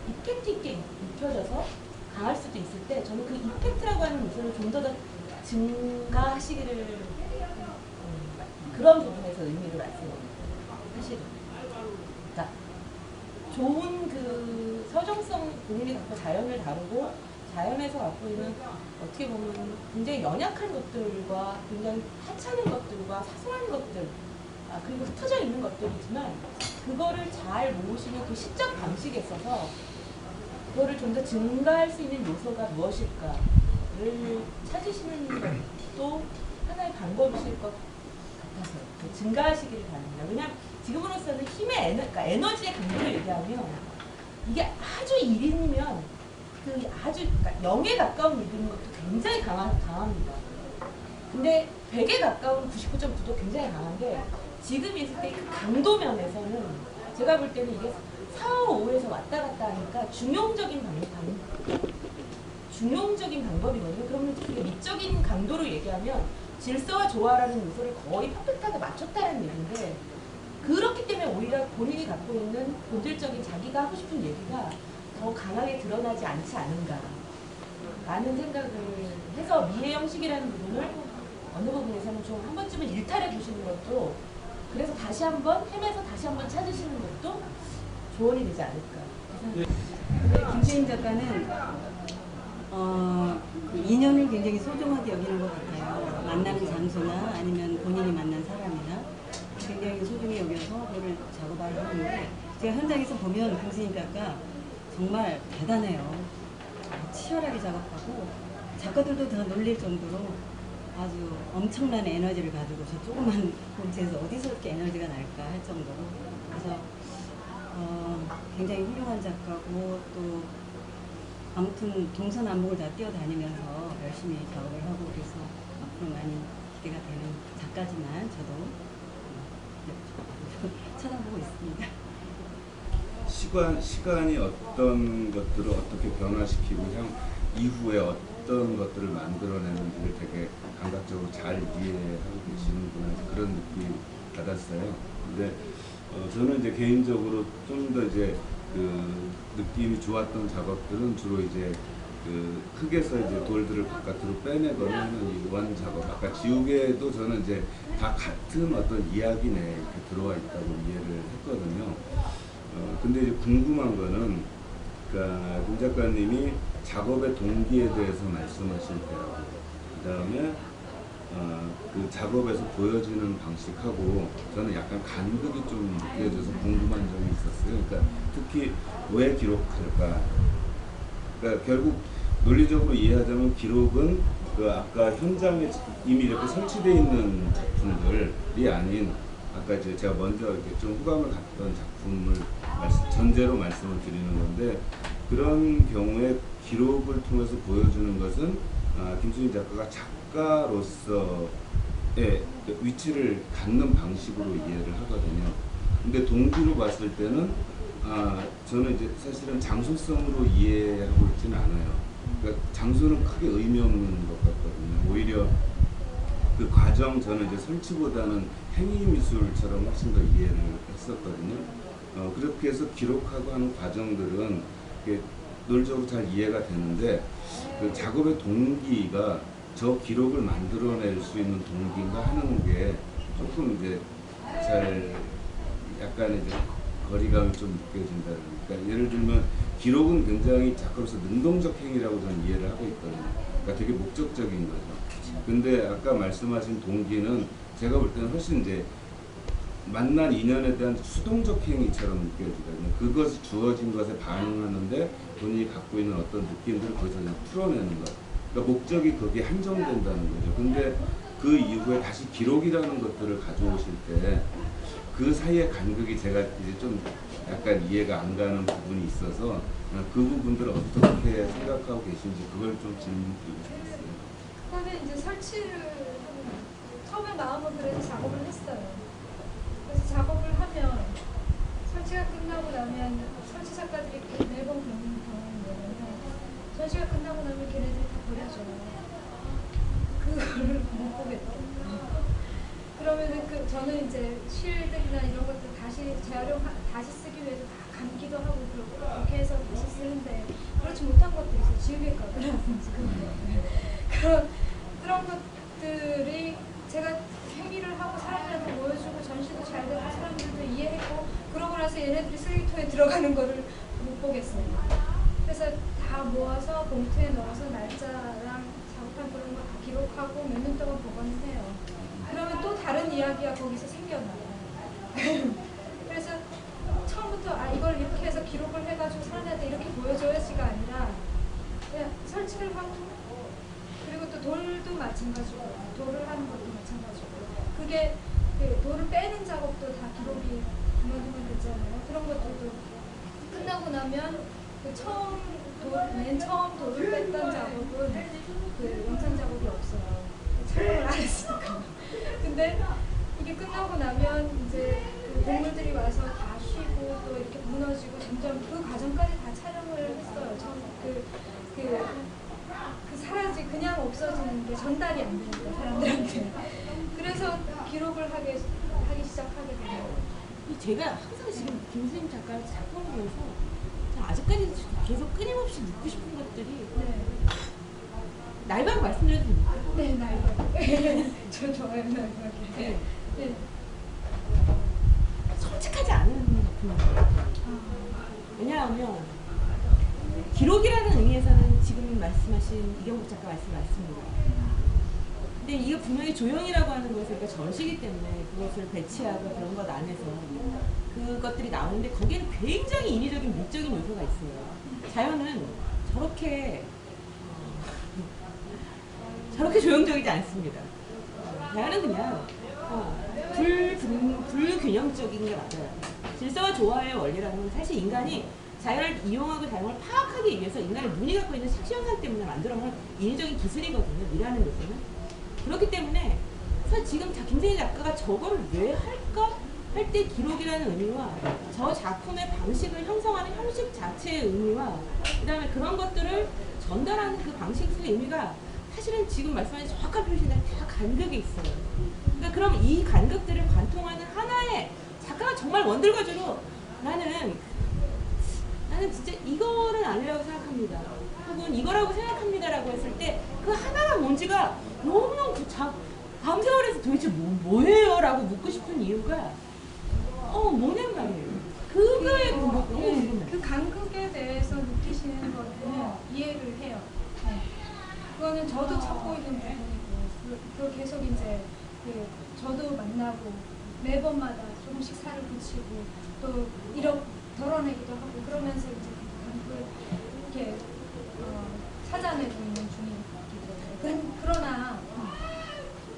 이펙트 있게 입혀져서 강할 수도 있을 때 저는 그 이펙트라고 하는 요소를 좀 더 증가하시기를 그런 부분에서 의미를 말씀드립니다. 사실은. 그러니까 좋은 그 서정성 본인이 갖고 자연을 다루고 자연에서 갖고 있는 어떻게 보면 굉장히 연약한 것들과 굉장히 하찮은 것들과 사소한 것들 그리고 흩어져 있는 것들이지만 그거를 잘 모으시는 그 시적 방식에 있어서 그거를 좀 더 증가할 수 있는 요소가 무엇일까를 찾으시는 것도 하나의 방법이실 것 같아서요. 증가하시기를 바랍니다. 왜냐하면 지금으로서는 힘의 에너지의 강도를 얘기하면 이게 아주 1인이면 그러니까 0에 가까운 일인 것도 굉장히 강합니다. 근데 100에 가까운 99.9도 굉장히 강한 게 지금 있을 때 그 강도 면에서는 제가 볼 때는 이게 4, 5에서 왔다 갔다 하니까 중용적인 방법이거든요. 그러면 그게 미적인 강도로 얘기하면 질서와 조화라는 요소를 거의 퍼펙트하게 맞췄다는 얘기인데 그렇기 때문에 오히려 본인이 갖고 있는 본질적인 자기가 하고 싶은 얘기가 더 강하게 드러나지 않지 않은가 라는 생각을 해서 미의 형식이라는 부분을 어느 부분에서는 좀 한 번쯤은 일탈해 보시는 것도 그래서 다시 한번 헤매서 다시 한번 찾으시는 것도 조언이 되지 않을까. 김수임 작가는 그 인연을 굉장히 소중하게 여기는 것 같아요. 만나는 장소나 아니면 본인이 만난 사람이나 굉장히 소중히 여겨서 그거를 작업을 하는데 제가 현장에서 보면 김수임 작가 정말 대단해요. 치열하게 작업하고 작가들도 다 놀릴 정도로 아주 엄청난 에너지를 가지고 저 조그만 공채에서 어디서 이렇게 에너지가 날까 할 정도로 그래서 굉장히 훌륭한 작가고 또 아무튼 동서남북을 다 뛰어다니면서 열심히 작업을 하고 그래서 앞으로 많이 때가 되는 작가지만 저도 쳐다보고 있습니다. 시간이 어떤 것들을 어떻게 변화시키고 이후에 어떤 것들을 만들어내는지를 되게 감각적으로 잘 이해하고 계시는구나 그런 느낌 받았어요. 근데 저는 이제 개인적으로 좀 더 이제 그 느낌이 좋았던 작업들은 주로 이제 그 흙에서 이제 돌들을 바깥으로 빼내거나 하는 이 원 작업. 아까 지우개도 저는 이제 다 같은 어떤 이야기 내에 이렇게 들어와 있다고 이해를 했거든요. 근데 이제 궁금한 거는, 그러니까 김 작가님이 작업의 동기에 대해서 말씀하실 때하고, 그 다음에 그 작업에서 보여지는 방식하고 저는 약간 간극이 좀 느껴져서 궁금한 점이 있었어요. 그러니까 특히 왜 기록할까? 그러니까 결국 논리적으로 이해하자면 기록은 그 아까 현장에 이미 이렇게 설치되어 있는 작품들이 아닌, 아까 이제 제가 먼저 이렇게 좀 호감을 갖던 작품을 전제로 말씀을 드리는 건데, 그런 경우에 기록을 통해서 보여주는 것은 김수진 작가가 작가로서의 위치를 갖는 방식으로 이해를 하거든요. 근데 동기로 봤을 때는 저는 이제 사실은 장소성으로 이해하고 있지는 않아요. 그러니까 장소는 크게 의미 없는 것 같거든요. 오히려 그 과정, 저는 이제 설치보다는 행위 미술처럼 훨씬 더 이해를 했었거든요. 그렇게 해서 기록하고 하는 과정들은 논리적으로 잘 이해가 되는데, 그 작업의 동기가 저 기록을 만들어낼 수 있는 동기인가 하는 게 조금 이제 잘 약간의 이제 거리감이 좀 느껴진다. 그러니까 예를 들면 기록은 굉장히 작가로서 능동적 행위라고 저는 이해를 하고 있거든요. 그러니까 되게 목적적인 거죠. 근데 아까 말씀하신 동기는 제가 볼 때는 훨씬 이제 만난 인연에 대한 수동적 행위처럼 느껴지거든요. 그것이 주어진 것에 반응하는데 본인이 갖고 있는 어떤 느낌들을 거기서 그냥 풀어내는 것. 그러니까 목적이 거기에 한정된다는 거죠. 근데 그 이후에 다시 기록이라는 것들을 가져오실 때 그 사이의 간극이 제가 이제 좀 약간 이해가 안 가는 부분이 있어서 그 부분들을 어떻게 생각하고 계신지 그걸 좀 질문드리고 싶었어요. 그거는 이제 설치를 처음에 마음은 그래서 작업을 했어요. 그래서 작업을 하면 설치가 끝나고 나면 설치 작가들이 매번 그런 경우는 뭐냐면 설치가 끝나고 나면 걔네들이 다 버려줘요. 그거를 못 보겠다. 그러면은 저는 이제 실들이나 이런 것들 다시 다시 쓰기 위해서 다 감기도 하고 그렇게 해서 다시 쓰는데 그렇지 못한 것들이 있어요. 지우개값이라든지 그런 것들이 제가 행위를 하고 사람들한테 보여주고 전시도 잘 되고 사람들도 이해했고 그러고 나서 얘네들이 쓰레기통에 들어가는 거를 못 보겠어요. 그래서 다 모아서 봉투에 넣어서 날짜랑 작업한 그런 거 다 기록하고 몇 년 동안 보관을 해요. 그러면 또 다른 이야기가 거기서 생겨나요. 그래서 처음부터 이걸 이렇게 해서 기록을 해가지고 사람들한테 이렇게 보여줘야지가 아니라 그냥 설치를 하고 그리고 또 돌도 마찬가지고 돌을 하는 것도 마찬가지고 그게 그 돌을 빼는 작업도 다 기록이 두명두명 됐잖아요. 그런 것들도 끝나고 나면 그 맨 처음 돌을 뺐던 작업은 그 영상 작업이 없어요. 촬영을 안 했으니까. 근데 이게 끝나고 나면 이제 그 동물들이 와서 다 쉬고 또 이렇게 무너지고 점점 그 과정까지 다 촬영을 했어요. 그 그냥 없어지는 게 전달이 안 되니까 사람들한테. 그래서 기록을 하기 시작하게 돼요. 제가 항상 지금 김수진 작가 작품을 보면서 아직까지 계속 끊임없이 묻고 싶은 것들이 날방 말씀드려도 됩니까? 네, 날방. 저 좋아요, 날방이. 네. 네. 솔직하지 않은 작품이에요. 왜냐하면 기록이라는 의미에서는 지금 말씀하신 이경복 작가 말씀 맞습니다. 근데 이거 분명히 조형이라고 하는 것은 그러니까 전시기 때문에 그것을 배치하고 그런 것 안에서 그것들이 나오는데 거기에는 굉장히 인위적인 미적인 요소가 있어요. 자연은 저렇게 조형적이지 않습니다. 자연은 그냥 불균형적인 게 맞아요. 질서와 조화의 원리라는 건 사실 인간이 자연을 이용하고 자연을 파악하기 위해서 인간의 눈이 갖고 있는 식시현상 때문에 만들어놓은 인위적인 기술이거든요. 미라는 요소는. 그렇기 때문에 사실 지금 김세희 작가가 저거를 왜 할까? 할 때 기록이라는 의미와 저 작품의 방식을 형성하는 형식 자체의 의미와 그 다음에 그런 것들을 전달하는 그 방식의 의미가 사실은 지금 말씀하신 정확한 표시인데 다 간극이 있어요. 그러니까 그럼 이 간극들을 관통하는 하나의 작가가 정말 원들거주로 나는 진짜 이거는 아니라고 생각합니다. 혹은 이거라고 생각합니다라고 했을 때 그 하나가 뭔지가 너무너무 밤새워에서 도대체 뭐예요? 라고 묻고 싶은 이유가 뭐냔 말이에요. 그거의 그 간극에 대해서 느끼시는 거는 이해를 해요. 네. 그거는 저도 찾고 있는 부분이고 그걸 계속 이제 저도 만나고 매번마다 조금씩 살을 붙이고 또 덜어내기도 하고 그러면서 이제 간극을 이렇게 찾아내고 있는 중이기도 해요. 그러나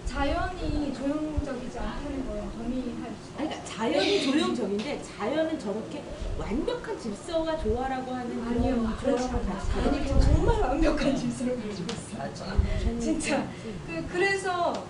자연이 조형적이지 않다는 거예요. 동의할 수. 그러니까 자연이 조형적인데 자연은 저렇게 완벽한 질서와 조화라고 하는 아니요, 그렇지 않아요. 자연이 정말 완벽한 질서를 가지고 있어요. 진짜. 그래서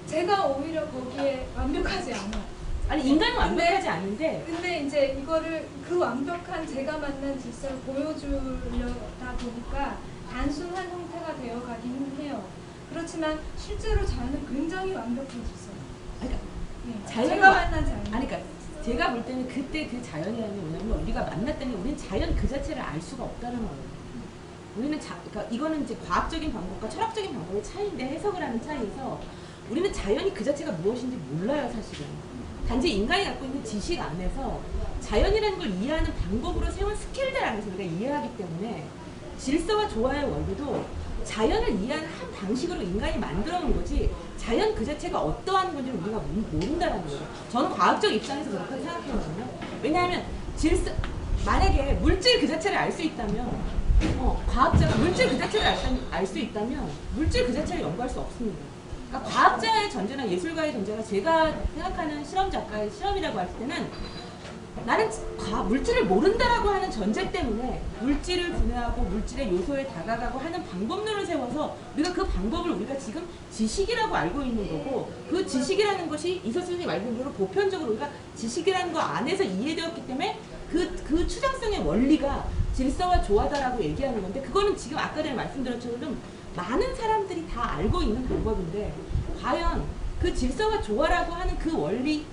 제가 오히려 거기에 완벽하지 않아요. 아니 인간은 완벽하지 않은데 근데 이제 이거를 그 완벽한 제가 만난 질서를 보여주려다 보니까 단순한 형태가 되어가기는 해요. 그렇지만 실제로 자연은 굉장히 완벽한 질서예요. 그러니까 제가 만난 자연. 아니 그러니까 제가 볼 때는 그때 그 자연이라는 게 뭐냐면 우리가 만났다는 게 우리는 자연 그 자체를 알 수가 없다는 거예요. 우리는 그러니까 이거는 이제 과학적인 방법과 철학적인 방법의 차이인데 해석을 하는 차이에서 우리는 자연이 그 자체가 무엇인지 몰라요 사실은. 단지 인간이 갖고 있는 지식 안에서 자연이라는 걸 이해하는 방법으로 세운 스킬들 안에서 우리가 이해하기 때문에 질서와 조화의 원리도 자연을 이해하는 한 방식으로 인간이 만들어 놓은 거지 자연 그 자체가 어떠한 건지 우리가 모른다는 거예요. 저는 과학적 입장에서 그렇게 생각하거든요. 왜냐하면 만약에 물질 그 자체를 알 수 있다면 과학자가 물질 그 자체를 알 수 있다면 물질 그 자체를 연구할 수 없습니다. 그러니까 과학자의 전제나 예술가의 전제가 제가 생각하는 실험 작가의 실험이라고 할 때는 나는 물질을 모른다라고 하는 전제 때문에 물질을 분해하고 물질의 요소에 다가가고 하는 방법론을 세워서 우리가 그 방법을 우리가 지금 지식이라고 알고 있는 거고 그 지식이라는 것이 이서 선생님이 말씀드린 대로 보편적으로 우리가 지식이라는 거 안에서 이해되었기 때문에 그 추정성의 원리가 질서와 조화다라고 얘기하는 건데 그거는 지금 아까 전에 말씀드렸처럼 많은 사람들이 다 알고 있는 방법인데 과연 그 질서와 조화라고 하는 그 원리를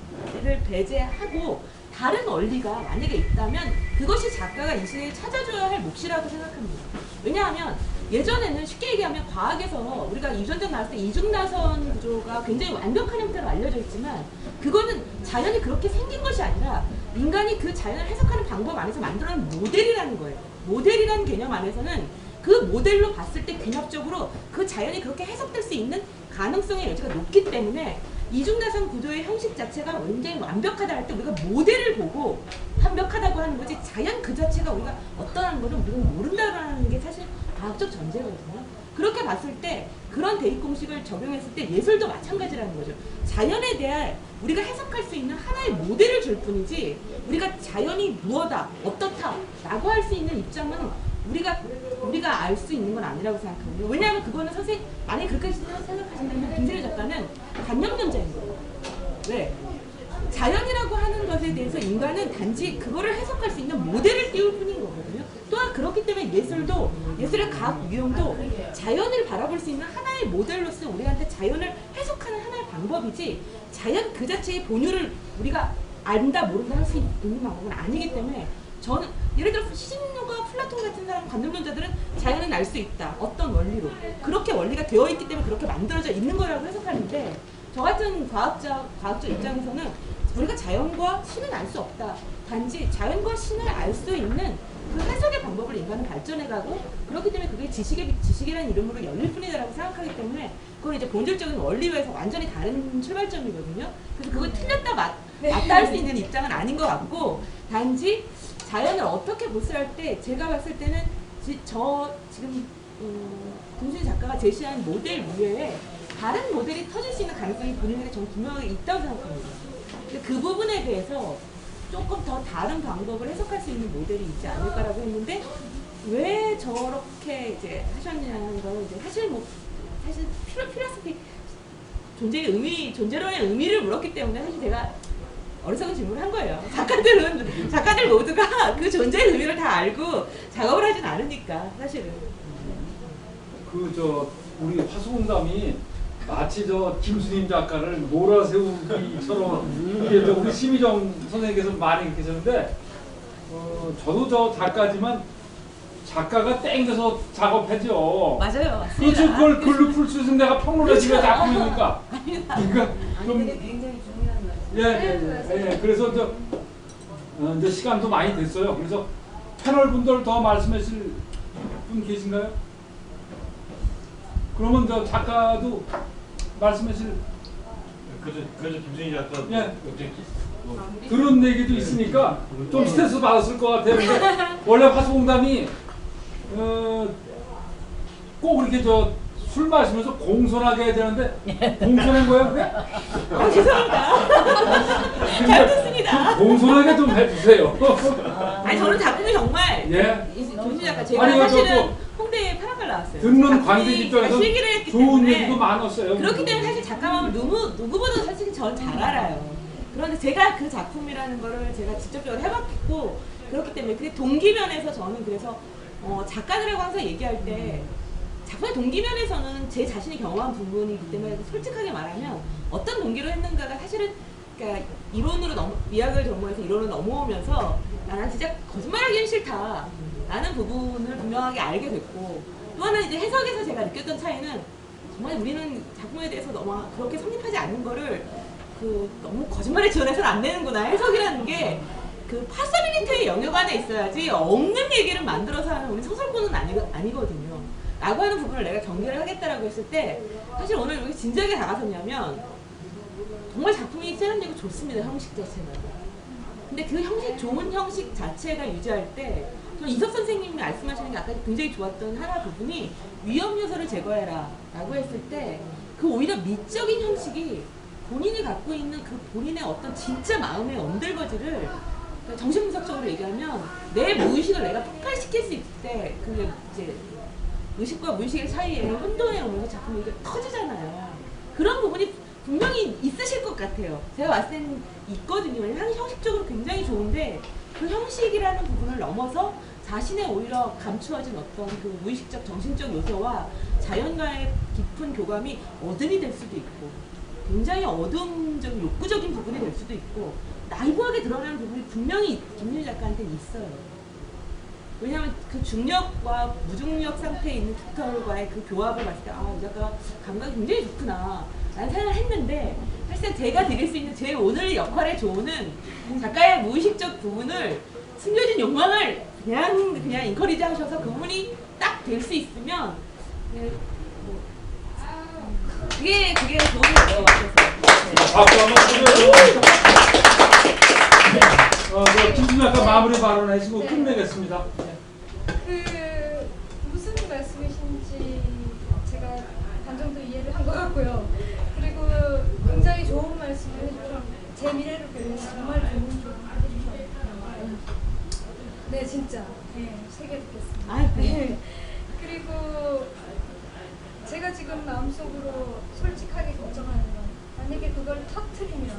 배제하고 다른 원리가 만약에 있다면 그것이 작가가 이 시대에 찾아줘야 할 몫이라고 생각합니다. 왜냐하면 예전에는 쉽게 얘기하면 과학에서 우리가 유전자 나왔을 때 이중나선 구조가 굉장히 완벽한 형태로 알려져 있지만 그거는 자연이 그렇게 생긴 것이 아니라 인간이 그 자연을 해석하는 방법 안에서 만들어낸 모델이라는 거예요. 모델이라는 개념 안에서는 그 모델로 봤을 때 균형적으로 그 자연이 그렇게 해석될 수 있는 가능성의 여지가 높기 때문에 이중나선 구조의 형식 자체가 굉장히 완벽하다 할 때 우리가 모델을 보고 완벽하다고 하는 거지 자연 그 자체가 우리가 어떠한 거를 우리가 모른다는 게 사실 과학적 전제거든요. 그렇게 봤을 때 그런 대입 공식을 적용했을 때 예술도 마찬가지라는 거죠. 자연에 대한 우리가 해석할 수 있는 하나의 모델을 줄 뿐이지 우리가 자연이 무엇다 어떻다 라고 할 수 있는 입장은 우리가 알 수 있는 건 아니라고 생각합니다. 왜냐하면 그거는 선생님 만약에 그렇게 생각하신다면 김세희 작가는 관념론자인 거예요. 왜? 자연이라고 하는 것에 대해서 인간은 단지 그거를 해석할 수 있는 모델을 띄울 뿐인 거거든요. 또한 그렇기 때문에 예술의 과학 유형도 자연을 바라볼 수 있는 하나의 모델로서 우리한테 자연을 해석하는 하나의 방법이지 자연 그 자체의 본유를 우리가 안다 모른다 할 수 있는 방법은 아니기 때문에 저는 예를 들어 시신과 플라톤 같은 사람 관념론자들은 자연은 알 수 있다. 어떤 원리로. 그렇게 원리가 되어 있기 때문에 그렇게 만들어져 있는 거라고 해석하는데 저 같은 과학적 입장에서는 우리가 자연과 신은 알 수 없다. 단지 자연과 신을 알 수 있는 그 해석의 방법을 인간은 발전해가고 그렇기 때문에 그게 지식이라는 이름으로 열릴 뿐이다라고 생각하기 때문에 그건 이제 본질적인 원리에서 완전히 다른 출발점이거든요. 그래서 그걸 틀렸다 맞다 할 수 있는 입장은 아닌 것 같고 단지 자연을 어떻게 보스할 때 제가 봤을 때는 지금 김수희 작가가 제시한 모델 위에 다른 모델이 터질 수 있는 가능성이 본인에게 저는 분명히 있다고 생각합니다. 근데 그 부분에 대해서 조금 더 다른 방법을 해석할 수 있는 모델이 있지 않을까라고 했는데 왜 저렇게 이제 하셨냐는 건 이제 사실 필라스피 존재론의 의미를 물었기 때문에 사실 제가 어리석은 질문을 한 거예요. 작가들 모두가 그 존재의 의미를 다 알고 작업을 하진 않으니까 사실은. 우리 화수공담이 마치 김수림 작가를 몰아세우기처럼 이게 우리 심희정 선생님께서 많이 계셨는데 저도 작가지만 작가가 땡겨서 작업하죠. 맞아요. 그렇죠. 그걸 글로 풀 수 있으면 내가 평론가지가 작품이니까. 그러니까 좀 굉장히 중요한 말씀. 예. 그래서 이제 시간도 많이 됐어요. 그래서 패널 분들 더 말씀하실 분 계신가요? 그러면 작가도 말씀하실. 그래서 김승희 작가. 예. 그런 얘기도 있으니까 좀 스트레스 받았을 것 같아요. 근데 원래 화수공담이 꼭 이렇게 술 마시면서 공손하게 해야 되는데 공손한 거야 그게? 죄송합니다. 잘 듣습니다. 좀 공손하게 좀 해주세요. 아니 저는 작품이 정말 김수희 작가 제가 아니, 사실은 홍대에 파란갈 나왔어요. 듣는 관객 입장에서 좋은 얘기도 많았어요. 그렇기 때문에 사실 작가 마음을 누구보다 사실 전 잘 알아요. 그런데 제가 그 작품이라는 거를 제가 직접적으로 해봤고 그렇기 때문에 그게 동기면에서 저는 그래서 작가들하고 항상 얘기할 때 작품의 동기면에서는 제 자신이 경험한 부분이기 때문에 솔직하게 말하면 어떤 동기로 했는가가 사실은 그러니까 미학을 전무해서 이론으로 넘어오면서 나는 진짜 거짓말하기는 싫다 라는 부분을 분명하게 알게 됐고 또 하나 이제 해석에서 제가 느꼈던 차이는 정말 우리는 작품에 대해서 너무 그렇게 성립하지 않는 거를 너무 거짓말에 지원해서는 안 되는구나. 해석이라는 게 파서빌리티의 영역 안에 있어야지 없는 얘기를 만들어서 하는 우리 소설꾼은 아니거든요. 라고 하는 부분을 내가 경계를 하겠다라고 했을 때 사실 오늘 여기 진지하게 다가섰냐면 정말 작품이 세련되고 좋습니다. 형식 자체가. 근데 그 좋은 형식 자체가 유지할 때 저는 이석 선생님이 말씀하시는 게 아까 굉장히 좋았던 하나 부분이 위험 요소를 제거해라 라고 했을 때 그 오히려 미적인 형식이 본인이 갖고 있는 그 본인의 어떤 진짜 마음의 언들거지를 정신분석적으로 얘기하면 내 무의식을 내가 폭발시킬 수 있을 때 그게 이제 의식과 무의식의 사이에 혼돈에 오면서 작품이 이게 터지잖아요. 그런 부분이 분명히 있으실 것 같아요. 제가 봤을 때는 있거든요. 형식적으로 굉장히 좋은데 그 형식이라는 부분을 넘어서 자신의 오히려 감추어진 어떤 그 무의식적 정신적 요소와 자연과의 깊은 교감이 어둠이 될 수도 있고 굉장히 어둠적인 욕구적인 부분이 될 수도 있고 나이브하게 드러나는 부분이 분명히 김수희 작가한테는 있어요. 왜냐하면 그 중력과 무중력 상태에 있는 깃털과의 그 교합을 봤을 때 이 작가 감각이 굉장히 좋구나 라는 생각을 했는데 사실 제가 드릴 수 있는 제 오늘 역할의 조언은 작가의 무의식적 부분을 숨겨진 욕망을 그냥 인커리지 하셔서 그 부분이 딱 될 수 있으면 그게 좋은 거예요. 박수 한번 주세요. 김수희 작가 마무리 발언하시고 끝내겠습니다. 무슨 말씀이신지 제가 반 정도 이해를 한 것 같고요. 그리고 굉장히 좋은 말씀을 해주셔서 제 미래를 위해서 정말 좋은 조언을 해주셨어요. 네, 진짜. 네, 새겨 듣겠습니다. 네. 그리고 제가 지금 마음속으로 솔직하게 걱정하는 건 만약에 그걸 터트리면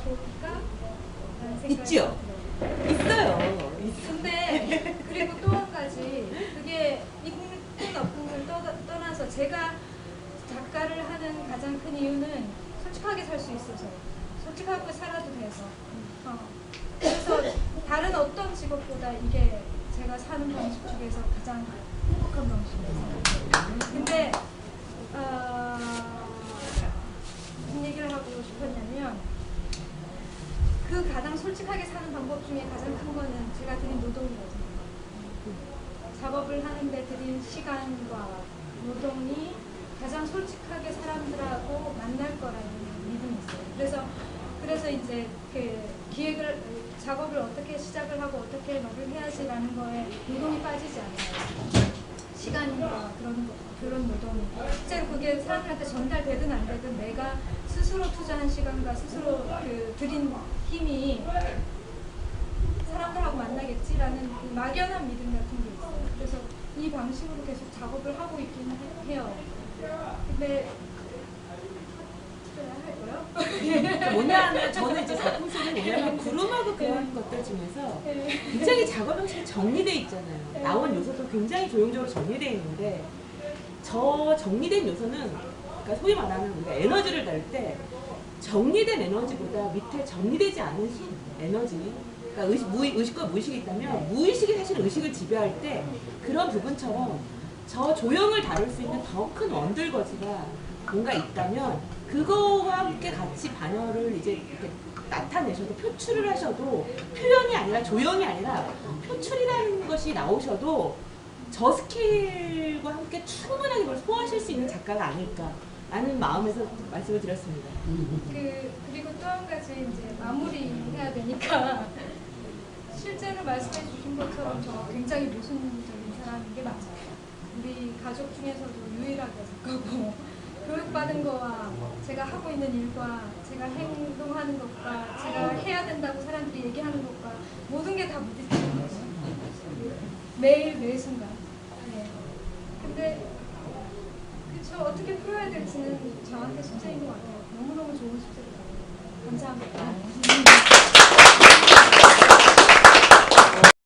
좋을까? 라는 생각이 있죠? 있어요. 근데 그리고 또 한 가지 그게 있는 없는을 떠나서 제가 작가를 하는 가장 큰 이유는 솔직하게 살 수 있어서 솔직하게 살아도 돼서 그래서 다른 어떤 직업보다 이게 제가 사는 방식 중에서 가장 행복한 방식이에요. 근데 무슨 얘기를 하고 싶었냐면 그 가장 솔직하게 사는 방법 중에 가장 큰 거는 제가 드린 노동이거든요. 작업을 하는데 들인 시간과 노동이 가장 솔직하게 사람들하고 만날 거라는 믿음이 있어요. 그래서 이제 그 작업을 어떻게 시작을 하고 어떻게 뭐를 해야지라는 거에 노동이 빠지지 않아요. 시간과 그런 노동이 실제로 그게 사람들한테 전달되든 안 되든 내가 스스로 투자한 시간과 스스로 들인 힘이 사람들하고 만나겠지라는 그 막연한 믿음 같은 게 있어요. 그래서 이 방식으로 계속 작업을 하고 있긴 해요. 근데 왜냐하면 저는 이제 작품 속에 보면 구름하고 그런 것들 중에서 굉장히 작업 방식이 정리돼 있잖아요. 나온 요소도 굉장히 조형적으로 정리돼 있는데 저 정리된 요소는 그러니까 소위 말하는 우리가 에너지를 달 때 정리된 에너지보다 밑에 정리되지 않은 에너지, 그러니까 의식과 무의식이 있다면 무의식이 사실 의식을 지배할 때 그런 부분처럼 저 조형을 다룰 수 있는 더 큰 원들거지가 뭔가 있다면 그거와 함께 같이 반열을 이제 이렇게 나타내셔도 표출을 하셔도 표현이 아니라 조형이 아니라 표출이라는 것이 나오셔도 저 스케일과 함께 충분하게 그걸 소화하실 수 있는 작가가 아닐까라는 마음에서 말씀을 드렸습니다. 그리고 또 한 가지 이제 마무리해야 되니까 실제로 말씀해 주신 것처럼 저 굉장히 모순적인 사람인 게 맞아요. 우리 가족 중에서도 유일하게 작가고 교육받은 거와 제가 하고 있는 일과 제가 행동하는 것과 제가 해야 된다고 사람들이 얘기하는 것과 모든 게 다 부딪히는 거죠. 매일 매 순간. 네. 근데 그쵸, 어떻게 풀어야 될지는 저한테 숙제인 것 같아요. 너무너무 좋은 숙제입니다. 감사합니다.